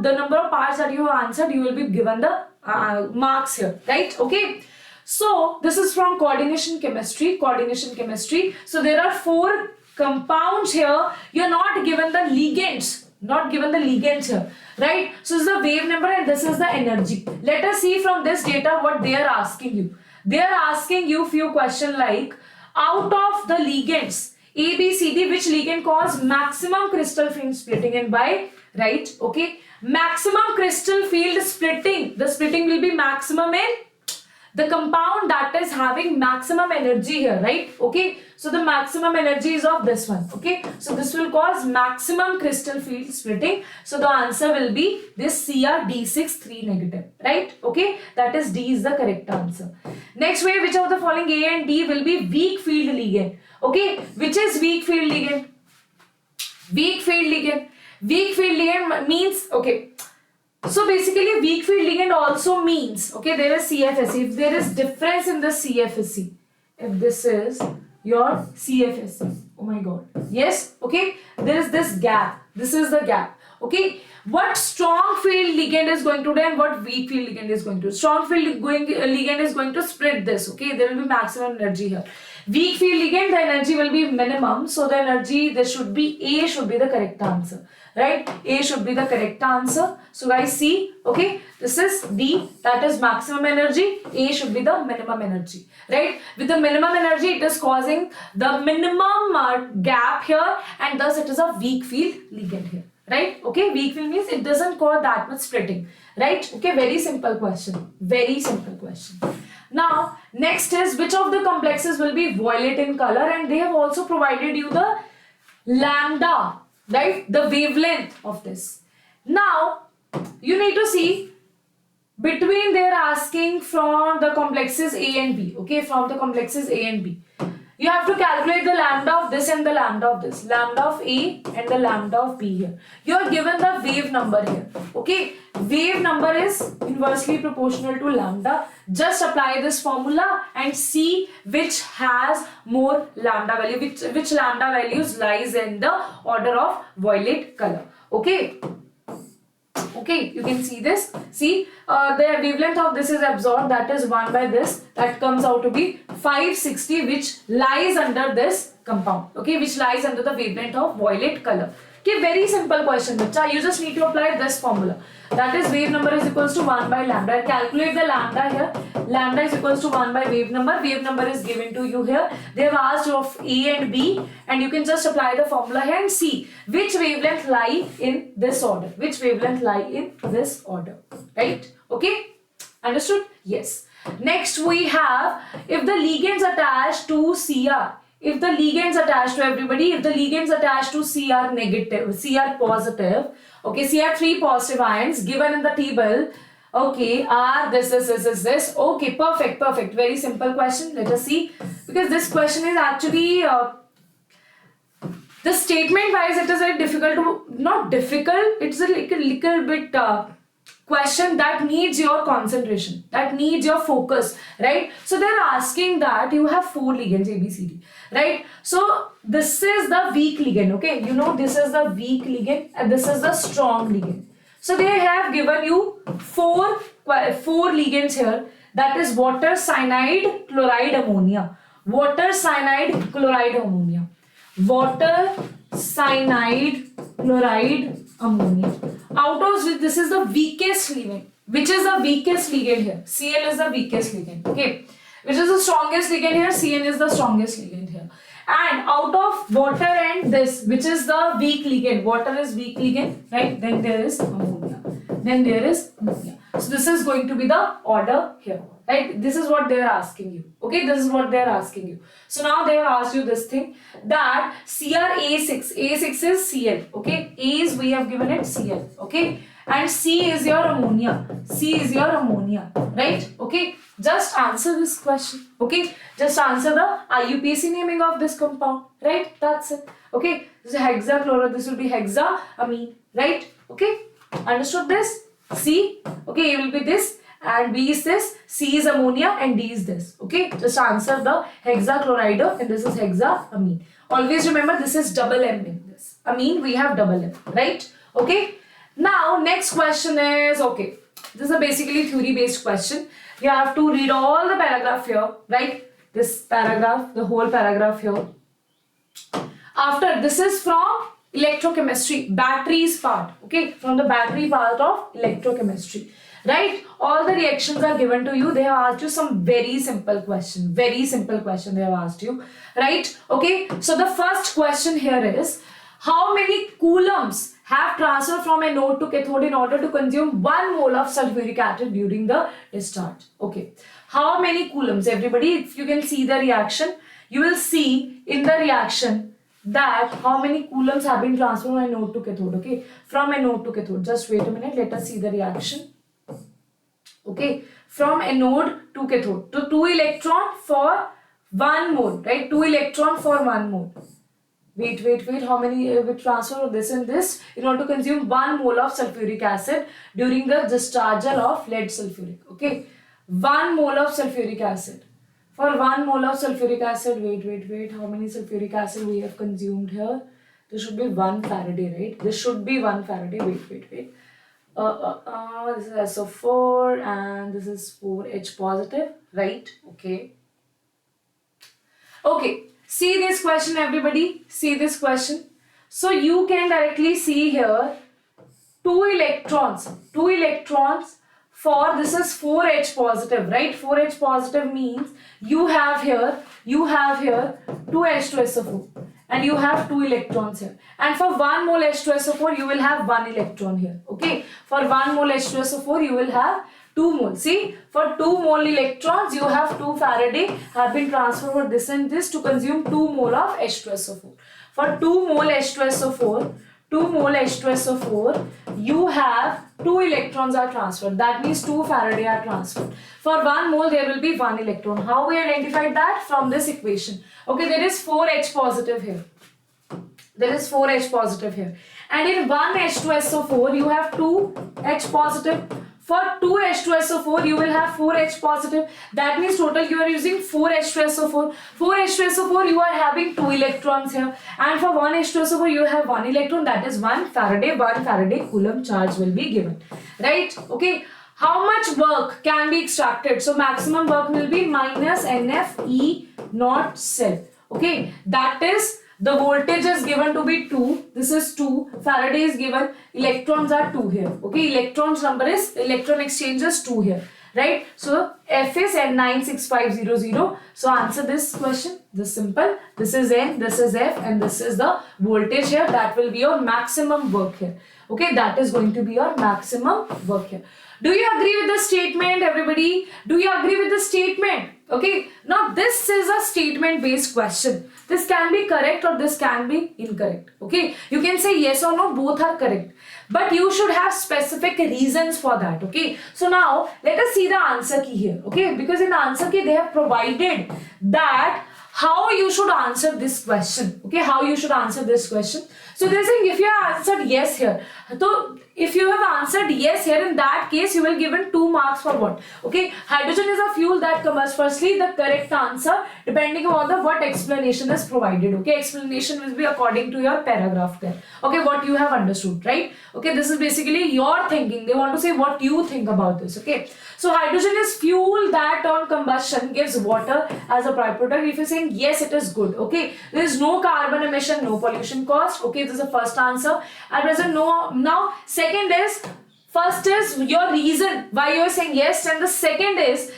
the number of parts that you have answered, you will be given the marks here, right? Okay. So this is from coordination chemistry. Coordination chemistry. So there are 4 compounds here. You are not given the ligands. Not given the ligands here, right? So this is the wave number and this is the energy. Let us see from this data what they are asking you. They are asking you few questions like, out of the ligands A, B, C, D, which ligand cause maximum crystal field splitting and why? Right? Okay. Maximum crystal field splitting. The splitting will be maximum in the compound that is having maximum energy here, right? Okay. So the maximum energy is of this one. Okay. So this will cause maximum crystal field splitting. So the answer will be this CrD6 3 negative, right? Okay. That is D is the correct answer. Next way, which of the following A and D will be weak field ligand? Okay. Which is weak field ligand? Weak field ligand. Weak field ligand means, okay. So basically weak field ligand also means, okay, there is CFSE. If there is difference in the CFSE, if this is your CFSE, oh my god, yes, okay, there is this gap, this is the gap, okay. What strong field ligand is going to do and what weak field ligand is going to do? Strong field ligand is going to split this, okay, there will be maximum energy here. Weak field ligand, the energy will be minimum, so the energy, there should be A should be the correct answer, right? A should be the correct answer. So guys, see, okay, this is D, that is maximum energy. A should be the minimum energy, right? With the minimum energy, it is causing the minimum gap here, and thus it is a weak field ligand here, right? Okay, weak field means it doesn't cause that much splitting, right? Okay, very simple question, very simple question. Now, next is which of the complexes will be violet in color, and they have also provided you the lambda, right? The wavelength of this. Now, you need to see between they are asking from the complexes A and B, okay? From the complexes A and B. You have to calculate the lambda of this and the lambda of this. Lambda of A and the lambda of B here. You are given the wave number here, okay? Wave number is inversely proportional to lambda. Just apply this formula and see which has more lambda value, which lambda values lies in the order of violet color, okay? Okay, you can see this. See, the wavelength of this is absorbed, that is 1 by this. That comes out to be 560, which lies under this compound. Okay, which lies under the wavelength of violet color. Okay, very simple question, bacha. You just need to apply this formula. That is wave number is equals to 1 by lambda. I'll calculate the lambda here. Lambda is equals to 1 by wave number. Wave number is given to you here. They have asked of A and B, and you can just apply the formula here and see which wavelength lie in this order. Which wavelength lie in this order. Right? Okay? Understood? Yes. Next we have if the ligands attached to Cr. If the ligands attached to everybody, if the ligands attached to Cr negative, Cr positive, okay, Cr3 positive ions given in the table, okay, are this, okay, perfect, very simple question. Let us see, because this question is actually, the statement wise it is very difficult to, not difficult, it's a little bit question that needs your concentration, that needs your focus, right? So they're asking that you have 4 ligands A, B, C, D, right? So this is the weak ligand, okay? You know this is the weak ligand and this is the strong ligand. So they have given you four ligands here, that is water, cyanide, chloride, ammonia. Water, cyanide, chloride, ammonia. Water, cyanide, chloride, ammonia. Out of which this is the weakest ligand. Which is the weakest ligand here? Cl is the weakest ligand. Okay. Which is the strongest ligand here? Cn is the strongest ligand here. And out of water and this, which is the weak ligand? Water is weak ligand, right? Then there is ammonia. Then there is ammonia. So this is going to be the order here, right? This is what they are asking you. Okay, this is what they are asking you. So now they have asked you this thing, that CrA6, A6 is Cl, okay? A is, we have given it Cl, okay? And C is your ammonia, C is your ammonia, right? Okay, just answer this question, okay? Just answer the IUPAC naming of this compound, right? That's it, okay? This is hexachloro, this will be hexaamine, right? Okay, understood this? C, okay, it will be this, and B is this, C is ammonia, and D is this, okay? Just answer the hexachloride, and this is hexaamine. Always remember, this is double M in this. Amine, we have double M, right? Okay? Now next question is, okay, this is a basically theory based question. You have to read all the paragraph here, right? This paragraph, the whole paragraph here. After, this is from electrochemistry, batteries part, okay, from the battery part of electrochemistry, right? All the reactions are given to you. They have asked you some very simple question they have asked you, right? Okay, so the first question here is, how many coulombs have transferred from anode to cathode in order to consume 1 mole of sulfuric acid during the discharge? Okay, how many coulombs? Everybody, if you can see the reaction, you will see in the reaction that how many coulombs have been transferred from anode to cathode, okay, from anode to cathode. Just wait a minute, let us see the reaction. Okay, from anode to cathode, so 2 electron for 1 mole, right? 2 electron for 1 mole. Wait, how many we transfer of this and this in order to consume 1 mole of sulfuric acid during the dischargeal of lead sulfuric, okay? 1 mole of sulfuric acid. For 1 mole of sulfuric acid, wait, how many sulfuric acid we have consumed here? This should be 1 Faraday, right? This should be 1 Faraday, wait. This is SO4 and this is 4H positive, right? Okay. Okay, see this question everybody, see this question. So you can directly see here 2 electrons for, this is 4H positive, right? 4H positive means you have here 2 H2SO4 and you have 2 electrons here, and for 1 mole H2SO4 you will have 1 electron here, okay? For 1 mole H2SO4 you will have 2 mole. See, for 2 mole electrons you have 2 Faraday have been transferred for this and this to consume 2 mole of H2SO4. For 2 mole H2SO4 you have 2 electrons are transferred, that means 2 Faraday are transferred. For 1 mole there will be 1 electron. How we identified that? From this equation. Okay, there is 4H positive here. And in 1 H2SO4 you have 2 H positive. For 2 H2SO4 you will have 4 H positive. That means total you are using 4 H2SO4. 4 H2SO4 you are having 2 electrons here. And for 1 H2SO4 you have 1 electron, that is 1 Faraday. 1 Faraday Coulomb charge will be given. Right? Okay. How much work can be extracted? So maximum work will be minus NF E naught cell. Okay. That is, the voltage is given to be 2. This is 2. Faraday is given. Electrons are 2 here. Okay. Electrons number is, electron exchange is 2 here. Right. So F is N96500. So answer this question. This simple. This is N, this is F, and this is the voltage here. That will be your maximum work here. Okay. That is going to be your maximum work here. Do you agree with the statement, everybody? Do you agree with the statement? Okay. Now this is a statement based question. This can be correct or this can be incorrect. Okay. You can say yes or no, both are correct. But you should have specific reasons for that. Okay. So now let us see the answer key here. Okay. Because in the answer key they have provided that how you should answer this question. Okay. How you should answer this question. So they're saying if you have answered yes here. So if you have answered yes here, in that case you will given 2 marks for what? Okay. Hydrogen is a fuel that combusts. Firstly, the correct answer depending on the what explanation is provided. Okay. Explanation will be according to your paragraph there. Okay. What you have understood, right? Okay. This is basically your thinking. They want to say what you think about this. Okay. So hydrogen is fuel that on combustion gives water as a byproduct. If you're saying yes, it is good. Okay. There is no carbon emission, no pollution cost. Okay. This is the first answer. At present, no. Now, second is, first is your reason why you are saying yes, and the second is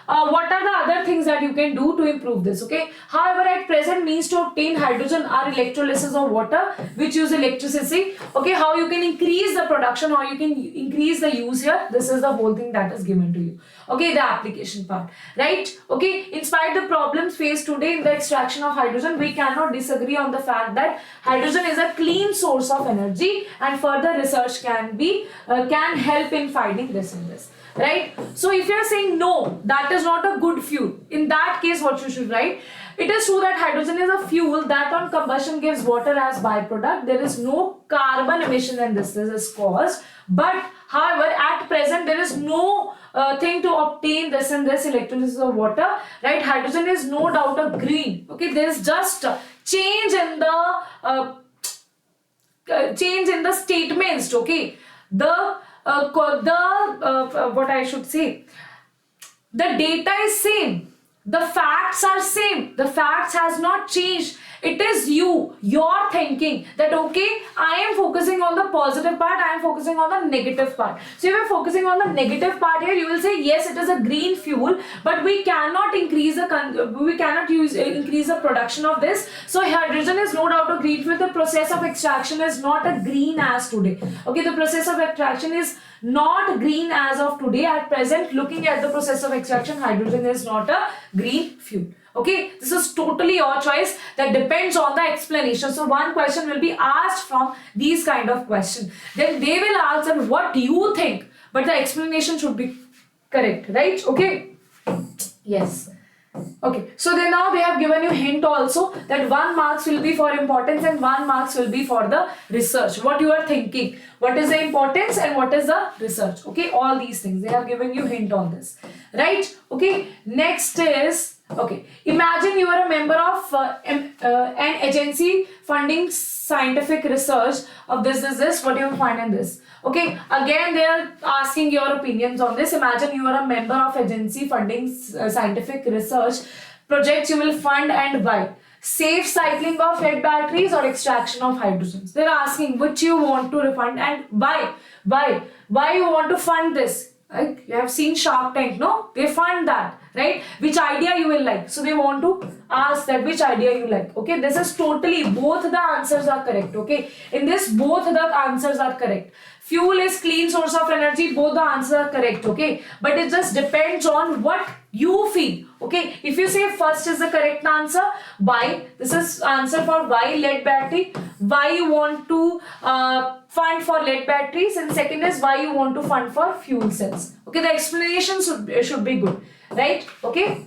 what are the other things that you can do to improve this. Okay. However, at present means to obtain hydrogen are electrolysis of water which use electricity. Okay. How you can increase the production, how you can increase the use here. This is the whole thing that is given to you. Okay. The application part. Right. Okay. In spite of the problems faced today in the extraction of hydrogen, we cannot disagree on the fact that hydrogen is a clean source of energy and further research can help in finding this and this. Right. So if you are saying no, that is not a good fuel, in that case what you should write? It is true that hydrogen is a fuel that on combustion gives water as byproduct. There is no carbon emission and this is caused. But however, at present there is no thing to obtain this and this electrolysis of water. Right. Hydrogen is no doubt a green. Okay. There is just a change in the change in the statements. Okay, what I should say, the data is same, the facts are same, the facts has not changed. It is your thinking that okay, I am focusing on the positive part, I am focusing on the negative part. So if you are focusing on the negative part here, you will say yes, it is a green fuel, but we cannot increase the production of this. So hydrogen is no doubt a green fuel. The process of extraction is not a green as today. Okay, the process of extraction is not green as of today. At present, looking at the process of extraction, hydrogen is not a green fuel. Okay, this is totally your choice. That depends on the explanation. So one question will be asked from these kind of questions. Then they will ask them what do you think, but the explanation should be correct, right? Okay. Yes. Okay, so then now they have given you hint also that 1 marks will be for importance and 1 marks will be for the research. What you are thinking, what is the importance and what is the research. Okay, all these things they have given you hint on this, right? Okay, next is, okay, imagine you are a member of an agency funding scientific research of this, what you will find in this. Okay, again they are asking your opinions on this. Imagine you are a member of agency funding scientific research projects you will fund and why. Safe cycling of lead batteries or extraction of hydrogens. They are asking which you want to fund and why. Why you want to fund this. Like you have seen Shark Tank, no? They fund that, right? Which idea you will like. So they want to ask that which idea you like. Okay, this is totally, both the answers are correct. Okay, in this both the answers are correct. Fuel is clean source of energy, both the answers are correct. Okay, but it just depends on what you feel. Okay, if you say first is the correct answer, why, this is answer for why lead battery, why you want to fund for lead batteries, and second is why you want to fund for fuel cells. Okay, the explanation should be good, right? Okay,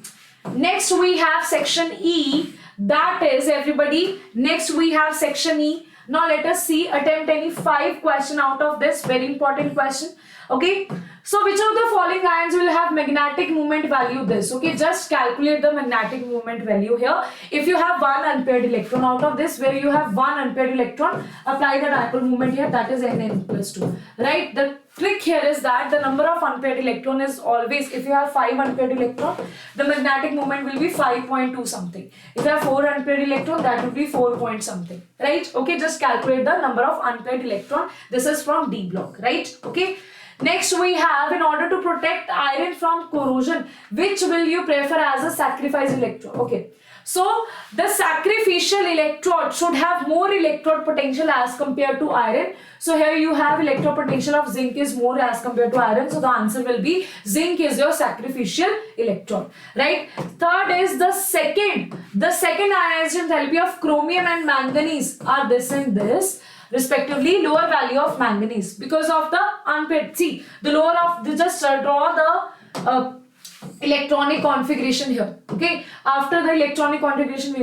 next we have section E, that is everybody, next we have section E. Now let us see, attempt any 5 question out of this, very important question. Okay, so which of the following ions will have magnetic moment value this? Okay, just calculate the magnetic moment value here. If you have 1 unpaired electron out of this, where you have 1 unpaired electron, apply the dipole moment here, that is N plus 2, right? The trick here is that the number of unpaired electron is always, if you have 5 unpaired electron, the magnetic moment will be 5.2 something. If you have 4 unpaired electron, that will be 4 point something, right? Okay, just calculate the number of unpaired electron. This is from D block, right? Okay. Next we have, in order to protect iron from corrosion, which will you prefer as a sacrifice electrode? Okay, so the sacrificial electrode should have more electrode potential as compared to iron. So here you have electrode potential of zinc is more as compared to iron. So the answer will be zinc is your sacrificial electrode, right? Third is the second ionization enthalpy of chromium and manganese are this and this, respectively. Lower value of manganese because of the unpaired. See, the lower of, just draw the electronic configuration here. Okay, after the electronic configuration,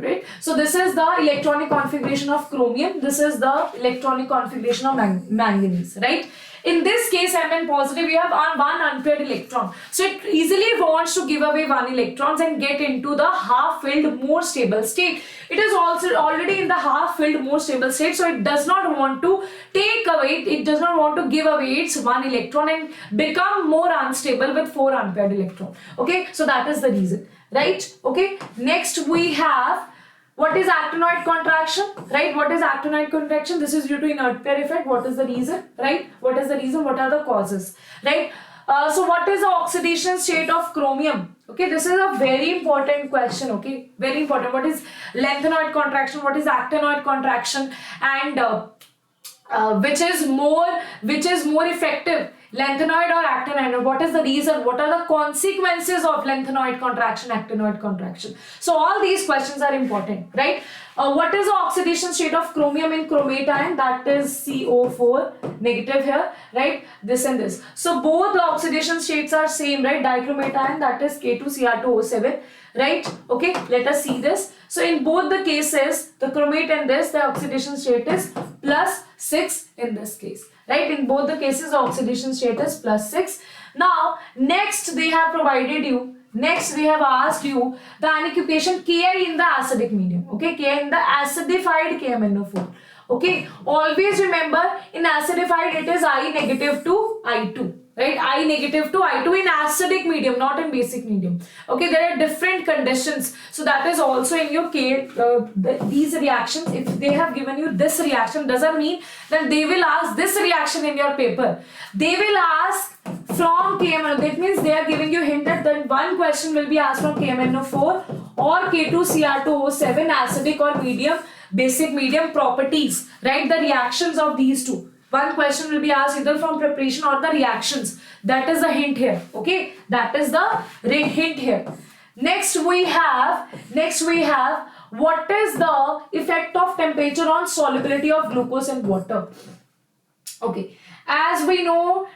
wait. So this is the electronic configuration of chromium, this is the electronic configuration of manganese, right? In this case, Mn positive, you have one unpaired electron. So it easily wants to give away 1 electrons and get into the half-filled more stable state. It is also already in the half-filled more stable state. So it does not want to take away, it does not want to give away its 1 electron and become more unstable with 4 unpaired electron. Okay, so that is the reason, right? Okay, next we have, what is actinoid contraction, right? What is actinoid contraction? This is due to inert pair effect. What is the reason, right? What is the reason? What are the causes, right? So what is the oxidation state of chromium? Okay, this is a very important question. Okay, very important. What is lanthanoid contraction? What is actinoid contraction? And which is more effective, lanthanoid or actinoid? What is the reason? What are the consequences of lanthanoid contraction, actinoid contraction? So all these questions are important, right? What is the oxidation state of chromium in chromate ion? That is CO4 negative here, right? This and this. So both the oxidation states are same, right? Dichromate ion, that is K2Cr2O7, right? Okay, let us see this. So in both the cases, the chromate and this, the oxidation state is +6 in this case, right? In both the cases, the oxidation state is +6. Now, next they have provided you, next they have asked you the anion occupation Ki in the acidic medium, okay? Ki in the acidified KMnO4. Okay, always remember in acidified it is I negative to I2. Right, I negative to I2 in acidic medium, not in basic medium. Okay, there are different conditions. So that is also in your case, these reactions, if they have given you this reaction, doesn't mean that they will ask this reaction in your paper. They will ask from KMNO. That means they are giving you hint that then one question will be asked from KMNO4 or K2Cr2O7 acidic or medium, basic medium properties. Right, the reactions of these two. One question will be asked either from preparation or the reactions. That is the hint here. Okay, that is the hint here. Next we have what is the effect of temperature on solubility of glucose in water. Okay, as we know,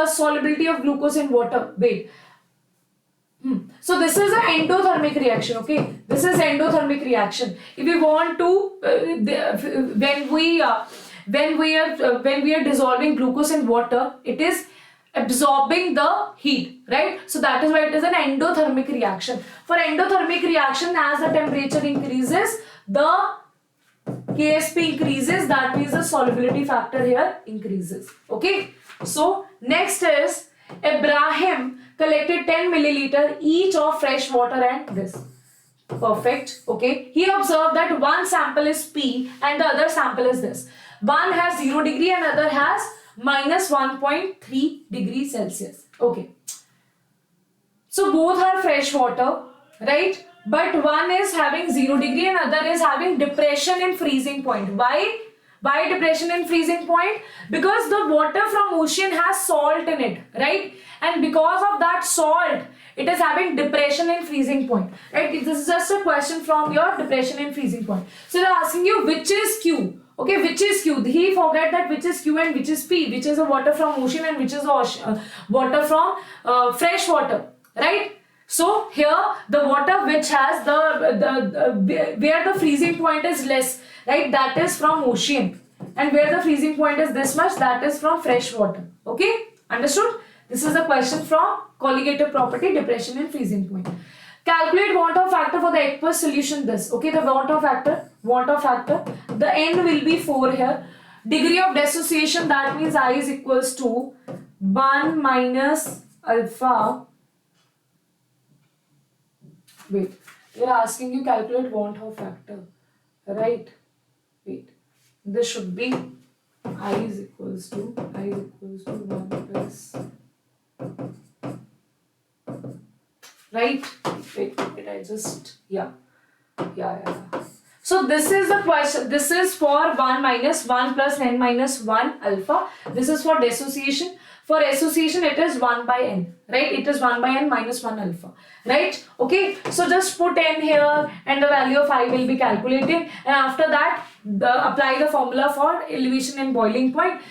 solubility of glucose in water. Wait. So this is an endothermic reaction. Okay, this is endothermic reaction. If we want to, when we are dissolving glucose in water, it is absorbing the heat, right? So that is why it is an endothermic reaction. For endothermic reaction, as the temperature increases, the KSP increases. That means the solubility factor here increases. Okay, so next is Ibrahim collected 10 milliliter each of fresh water and this. Perfect. Okay, he observed that one sample is P and the other sample is this. One has 0 degree and other has minus 1.3 degrees Celsius. Okay. So both are fresh water, right? But one is having 0 degree and other is having depression in freezing point. Why? Why depression in freezing point? Because the water from ocean has salt in it, right? And because of that salt, it is having depression in freezing point, right? This is just a question from your depression in freezing point. So they're asking you which is Q. Okay, which is Q? He forget that which is Q and which is P, which is the water from ocean and which is the water from fresh water, right? So here the water which has where the freezing point is less, right? That is from ocean, and where the freezing point is this much, that is from fresh water. Okay, understood? This is a question from colligative property, depression and freezing point. Calculate want-of factor for the aqueous solution. This, okay, the want-of factor, the N will be 4 here. Degree of dissociation, that means I is equals to 1 minus alpha. Wait, they are asking you calculate want-of factor, right? Wait, this should be I is equals to 1 plus, right? Wait, I just, yeah. So this is the question. This is for 1 minus 1 plus n minus 1 alpha. This is for dissociation. For association, it is 1 by n, right? It is 1 by n minus 1 alpha, right? Okay, so just put n here and the value of I will be calculated, and after that apply the formula for elevation and boiling point.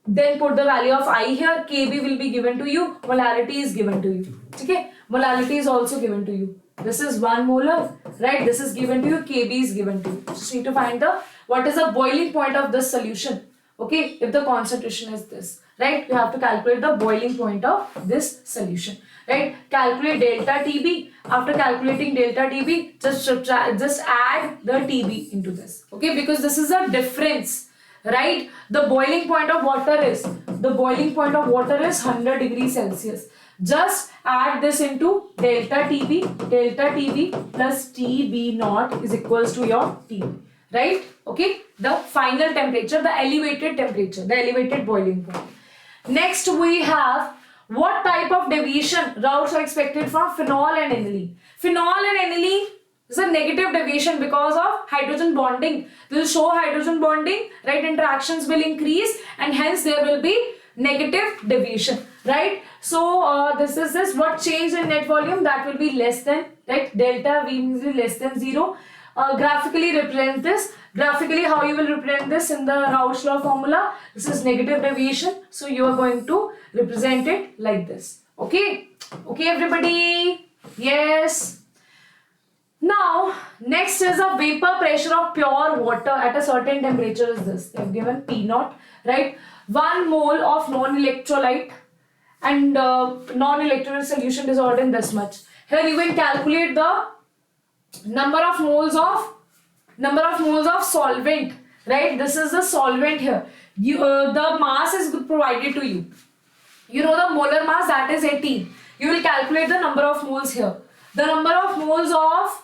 Then put the value of I here, Kb will be given to you, molarity is given to you. Okay, molarity is also given to you. This is 1 molar, right? This is given to you, Kb is given to you. Just need to find what is the boiling point of this solution. Okay, if the concentration is this, right? You have to calculate the boiling point of this solution, right? Calculate delta Tb. After calculating delta Tb, just add the Tb into this. Okay, because this is a difference, right? The boiling point of water is 100 degrees Celsius. Just add this into delta Tb plus Tb naught is equals to your Tb, right? Okay, the final temperature, the elevated temperature, the elevated boiling point. Next we have what type of deviation routes are expected from phenol and aniline. Phenol and aniline is a negative deviation because of hydrogen bonding. This will show hydrogen bonding, right? Interactions will increase and hence there will be negative deviation, right? So this is this. What change in net volume? That will be less than, right? Delta V means less than 0. Graphically represent this. Graphically, how you will represent this in the Raoult's law formula? This is negative deviation. So you are going to represent it like this. Okay? Okay, everybody? Yes. Now, next is a vapor pressure of pure water at a certain temperature is this. They have given P naught, right? 1 mole of non-electrolyte and non-electrolyte solution dissolved in this much. Here you can calculate the number of moles of solvent right? This is the solvent here. The mass is provided to you. You know the molar mass, that is 18. You will calculate the number of moles here. The number of moles of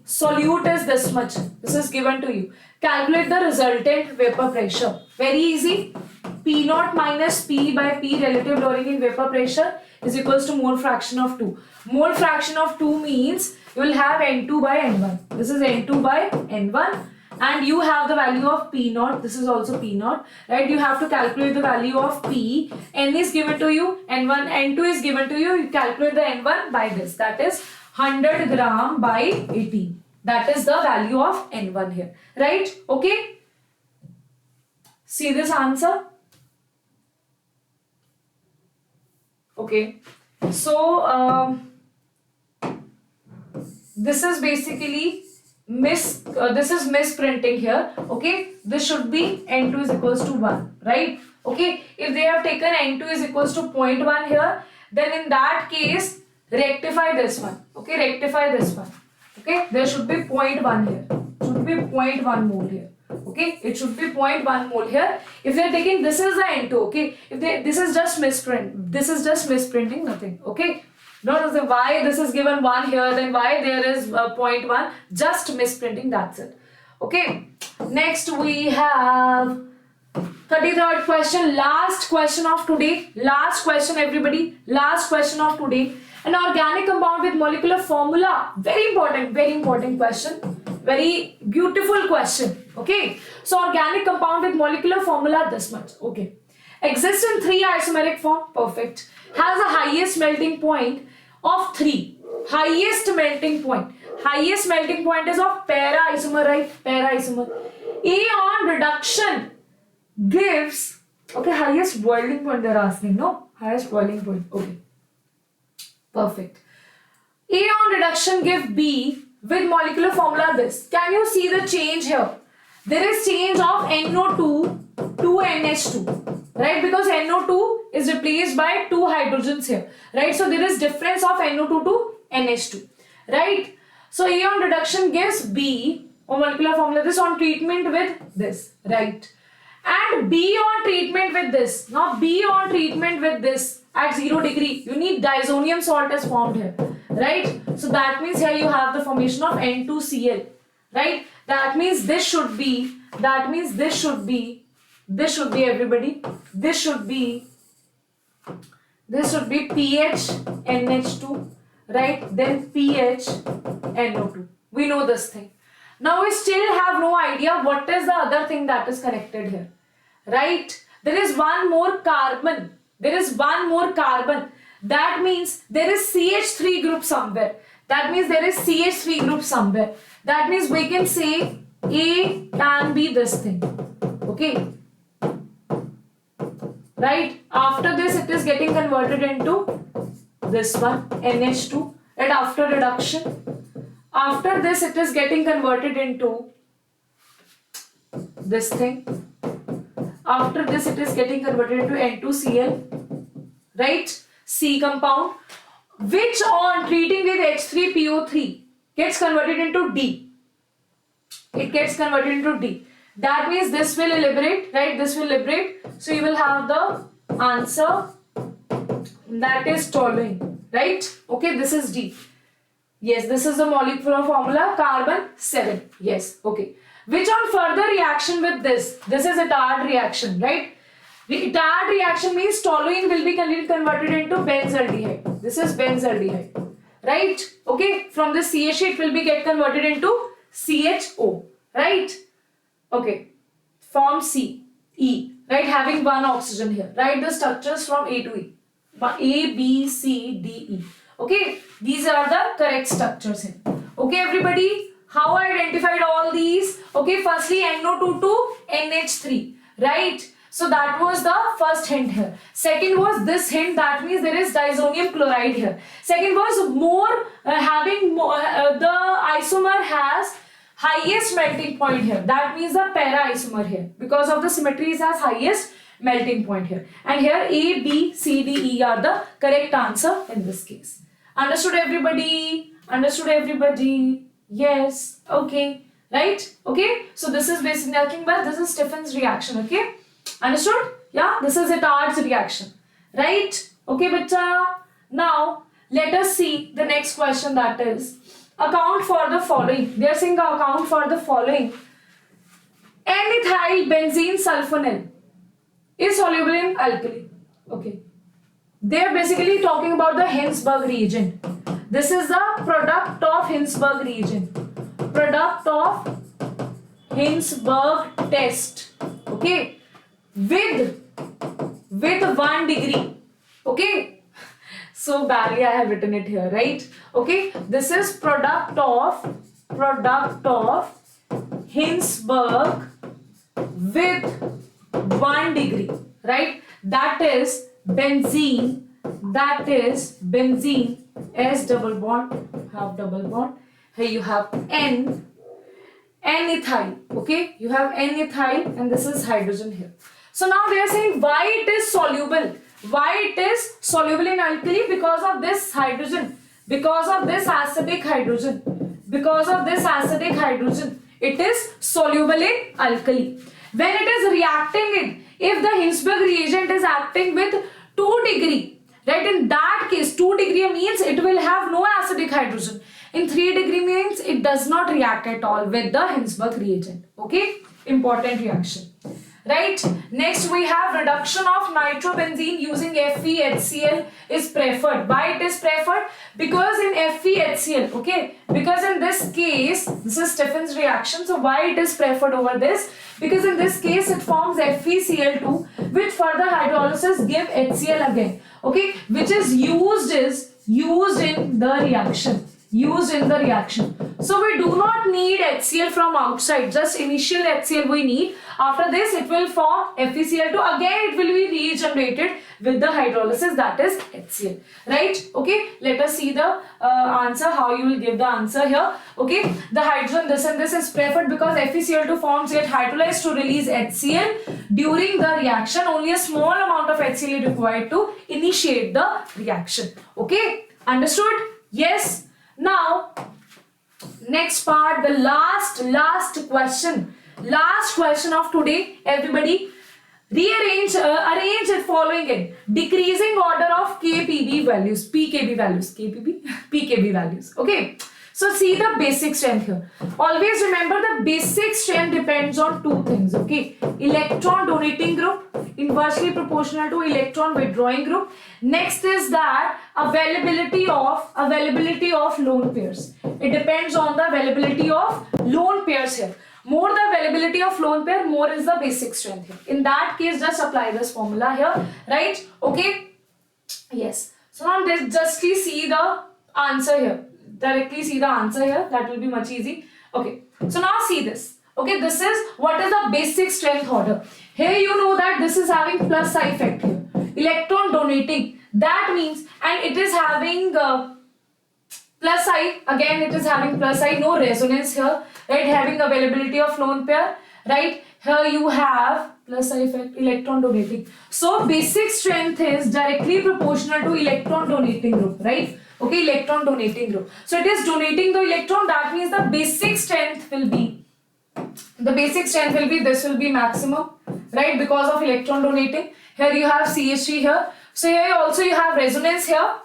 solute is this much. This is given to you. Calculate the resultant vapor pressure. Very easy. P naught minus P by P, relative lowering in vapor pressure, is equals to mole fraction of 2. Mole fraction of 2 means you will have N2 by N1. This is N2 by N1. And you have the value of P naught. This is also P naught, right? You have to calculate the value of P. N is given to you, N1, N2 is given to you. You calculate the N1 by this. That is 100 gram by 18. That is the value of N1 here, right? Okay. See this answer. Okay. So this is basically this is misprinting here. Okay, this should be N2 is equals to 1, right? Okay, if they have taken N2 is equals to 0.1 here, then in that case rectify this one. Okay, rectify this one. Okay, there should be 0.1 here. Should be 0.1 mole here. Okay, it should be 0.1 mole here. If they are taking, this is the N2. Okay, if they, this is just misprint. This is just misprinting, nothing. Okay. Don't say why this is given 1 here, then why there is 0.1, just misprinting, that's it. Okay, next we have 33rd question, last question of today, last question everybody, last question of today. An organic compound with molecular formula, very important question, very beautiful question. Okay, so organic compound with molecular formula this much. Okay, exists in 3 isomeric form, perfect. Has a highest melting point of 3. Highest melting point. Highest melting point is of para isomer, right? Para isomer. On reduction gives, okay, highest boiling point they're asking, no? Highest boiling point, okay. Perfect. On reduction give B with molecular formula this. Can you see the change here? There is change of NO2 to NH2. Right, because NO2 is replaced by 2 hydrogens here, right? So there is difference of NO2 to NH2, right? So on reduction gives B, or molecular formula this, on treatment with this, right? And B on treatment with this. Now B on treatment with this at 0 degree, you need diazonium salt is formed here, right? So that means here you have the formation of N2Cl, right? That means this should be, this should be everybody, this should be pH NH2, right? Then pH NO2. We know this thing. Now we still have no idea what is the other thing that is connected here, right? There is one more carbon. That means there is CH3 group somewhere. That means we can say A can be this thing. Okay. Right? After this it is getting converted into this one, NH2. And after reduction, after this it is getting converted into this thing. After this it is getting converted into N2Cl, right? C compound, which on treating with H3PO3 gets converted into D. It gets converted into D. That means this will liberate, right? This will liberate. So you will have the answer that is toluene, right? Okay, this is D. Yes, this is the molecular formula, carbon 7. Yes, okay. Which on further reaction with this is Itard reaction, right? The Itard reaction means toluene will be converted into benzaldehyde. This is benzaldehyde, right? Okay, from the CH it will be get converted into CHO, right? Okay, form C, E, right? Having one oxygen here. Write the structures from A to E. A, B, C, D, E. Okay, these are the correct structures here. Okay, everybody, how I identified all these? Okay, firstly NO2 to NH3, right? So that was the first hint here. Second was this hint, that means there is diazonium chloride here. Second was the isomer has highest melting point here. That means the para isomer here. Because of the symmetry it has highest melting point here. And here A, B, C, D, E are the correct answer in this case. Understood everybody? Understood everybody? Yes. Okay. right? Okay, so this is basically nothing but this is Stephen's reaction. Okay, understood? Yeah, this is Itard's reaction, right? Okay, beta. Now let us see the next question, that is account for the following. They are saying account for the following. N-ethyl benzene sulfonil is soluble in alkali. Okay, they are basically talking about the Hinsberg reagent. This is the product of Hinsberg reagent. Product of Hinsberg test. Okay, with 1 degree. Okay, so badly I have written it here, right? Okay, this is product of Hinsberg with 1 degree, right? That is benzene, S double bond, half double bond. Here you have N-ethyl, okay? You have N-ethyl and this is hydrogen here. So now they are saying why it is soluble. Why it is soluble in alkali? Because of this hydrogen. Because of this acidic hydrogen. Because of this acidic hydrogen. It is soluble in alkali. When it is reacting if the Hinsberg reagent is acting with 2 degree, right? In that case, 2 degree means it will have no acidic hydrogen. In 3 degree means it does not react at all with the Hinsberg reagent. Okay, important reaction. Right, next we have reduction of nitrobenzene using FeHCl is preferred. Why it is preferred? Because in FeHCl, okay, because in this case, this is Stephen's reaction. So why it is preferred over this? Because in this case it forms FeCl2, which further hydrolysis give HCl again, okay, which is used in the reaction. So we do not need HCl from outside, just initial HCl we need. After this it will form FeCl2, again it will be regenerated with the hydrolysis, that is HCl, right? Okay, let us see the answer, how you will give the answer here. Okay, the hydrogen this and this is preferred because FeCl2 forms get hydrolyzed to release HCl during the reaction. Only a small amount of HCl is required to initiate the reaction. Okay, understood? Yes. Now next part, the last question of today. Everybody arrange it following it: decreasing order of pKb values. Okay, so see the basic strength here. Always remember the basic strength depends on 2 things. Okay, electron donating group inversely proportional to electron withdrawing group. Next is that availability of lone pairs. It depends on the availability of lone pairs here. More the availability of lone pair, more is the basic strength here. In that case, just apply this formula here, right? Okay, yes. So now just see the answer here. Directly see the answer here. That will be much easy. Okay, so now see this. Okay, this is what is the basic strength order. Here you know that this is having plus I effect here. Electron donating. That means, and it is having plus I, again it is having plus I, no resonance here, right? Having availability of lone pair, right? Here you have plus I effect, electron donating. So basic strength is directly proportional to electron donating group, right? Okay, electron donating group. So it is donating the electron, that means the basic strength will be, this will be maximum, right? Because of electron donating. Here you have CH3 here. So here also you have resonance here.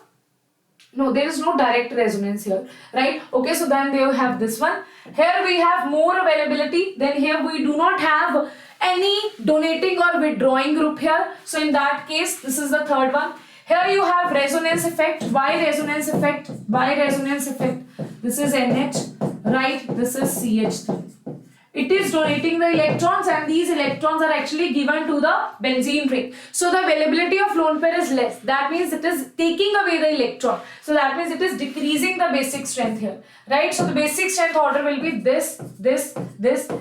No, there is no direct resonance here, right? Okay, so then they have this one. Here we have more availability. Then here we do not have any donating or withdrawing group here. So in that case, this is the third one. Here you have resonance effect. Why resonance effect? This is NH, right? This is CH3. It is donating the electrons and these electrons are actually given to the benzene ring. So the availability of lone pair is less. That means it is taking away the electron. So that means it is decreasing the basic strength here, right? So the basic strength order will be this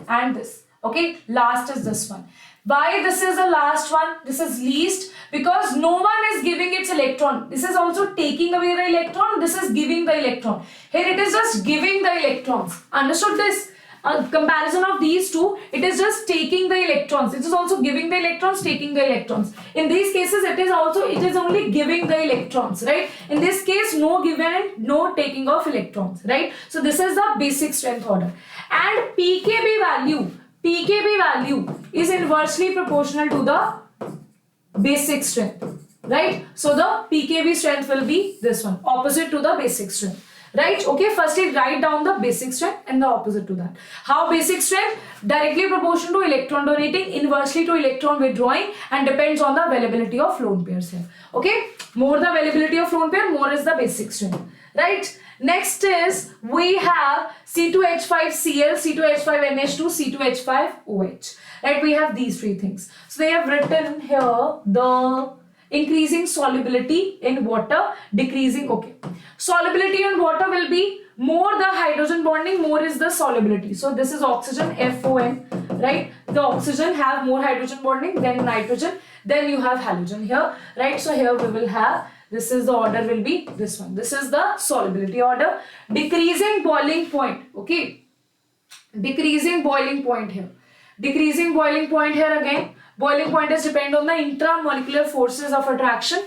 and this. Okay, last is this one. Why this is the last one? This is least because no one is giving its electron. This is also taking away the electron. This is giving the electron. Here it is just giving the electrons. Understood this? comparison of these two, it is just taking the electrons. It is also giving the electrons, taking the electrons. In these cases, it is only giving the electrons, right? In this case, no given, no taking of electrons, right? So this is the basic strength order. And pKb value is inversely proportional to the basic strength, right? So the pKb strength will be this one, opposite to the basic strength. Right? Okay, firstly write down the basic strength and the opposite to that. How basic strength? Directly proportional to electron donating, inversely to electron withdrawing, and depends on the availability of lone pairs here. Okay, more the availability of lone pair, more is the basic strength. Right? Next is we have C2H5Cl, C2H5NH2, C2H5OH. Right? We have these three things. So they have written here the increasing solubility in water, decreasing, okay. Solubility in water will be more the hydrogen bonding, more is the solubility. So this is oxygen, FON, right? The oxygen have more hydrogen bonding than nitrogen, then you have halogen here, right? So here we will have, this is the order will be this one. This is the solubility order. Decreasing boiling point, okay? Decreasing boiling point here. Decreasing boiling point here again. Boiling point is depend on the intramolecular forces of attraction.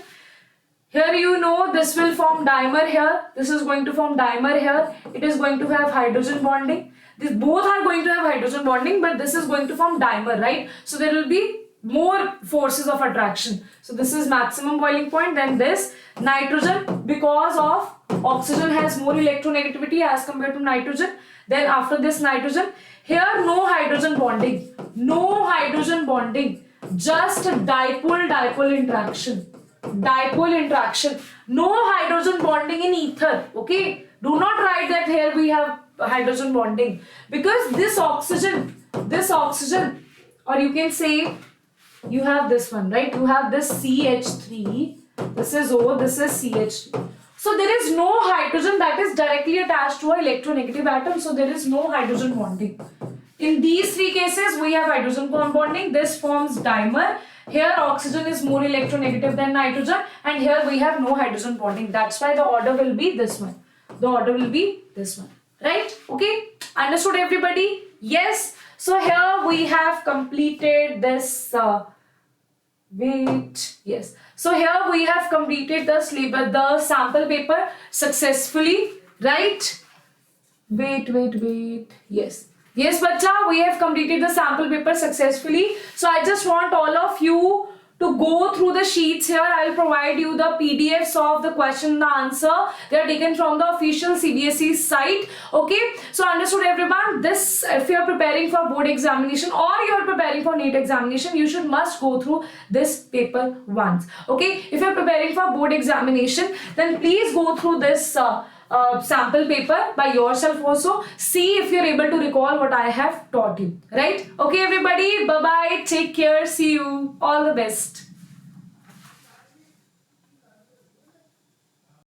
Here you know this will form dimer here. This is going to form dimer here. It is going to have hydrogen bonding. These both are going to have hydrogen bonding, but this is going to form dimer, right? So there will be more forces of attraction. So this is maximum boiling point. Then this nitrogen, because of oxygen has more electronegativity as compared to nitrogen. Then after this nitrogen, here no hydrogen bonding. No hydrogen bonding. Just dipole-dipole interaction. Dipole interaction. No hydrogen bonding in ether. Okay. Do not write that here we have hydrogen bonding. Because this oxygen, or you can say you have this one, right? You have this CH3. This is O, this is CH3. So there is no hydrogen that is directly attached to an electronegative atom. So there is no hydrogen bonding. In these three cases, we have hydrogen bonding. This forms dimer. Here, oxygen is more electronegative than nitrogen. And here we have no hydrogen bonding. That's why the order will be this one. The order will be this one. Right? Okay? Understood everybody? Yes. So here we have completed this. Yes. So here we have completed the sample paper successfully. Right? Wait. Yes. Yes, bacha, we have completed the sample paper successfully. So I just want all of you to go through the sheets here. I will provide you the PDFs of the question and the answer. They are taken from the official CBSE site. Okay. So understood everyone. This, if you are preparing for board examination or you are preparing for NEET examination, you must go through this paper once. Okay. If you are preparing for board examination, then please go through this sample paper by yourself also. See if you're able to recall what I have taught you. Right? Okay, everybody. Bye-bye. Take care. See you. All the best.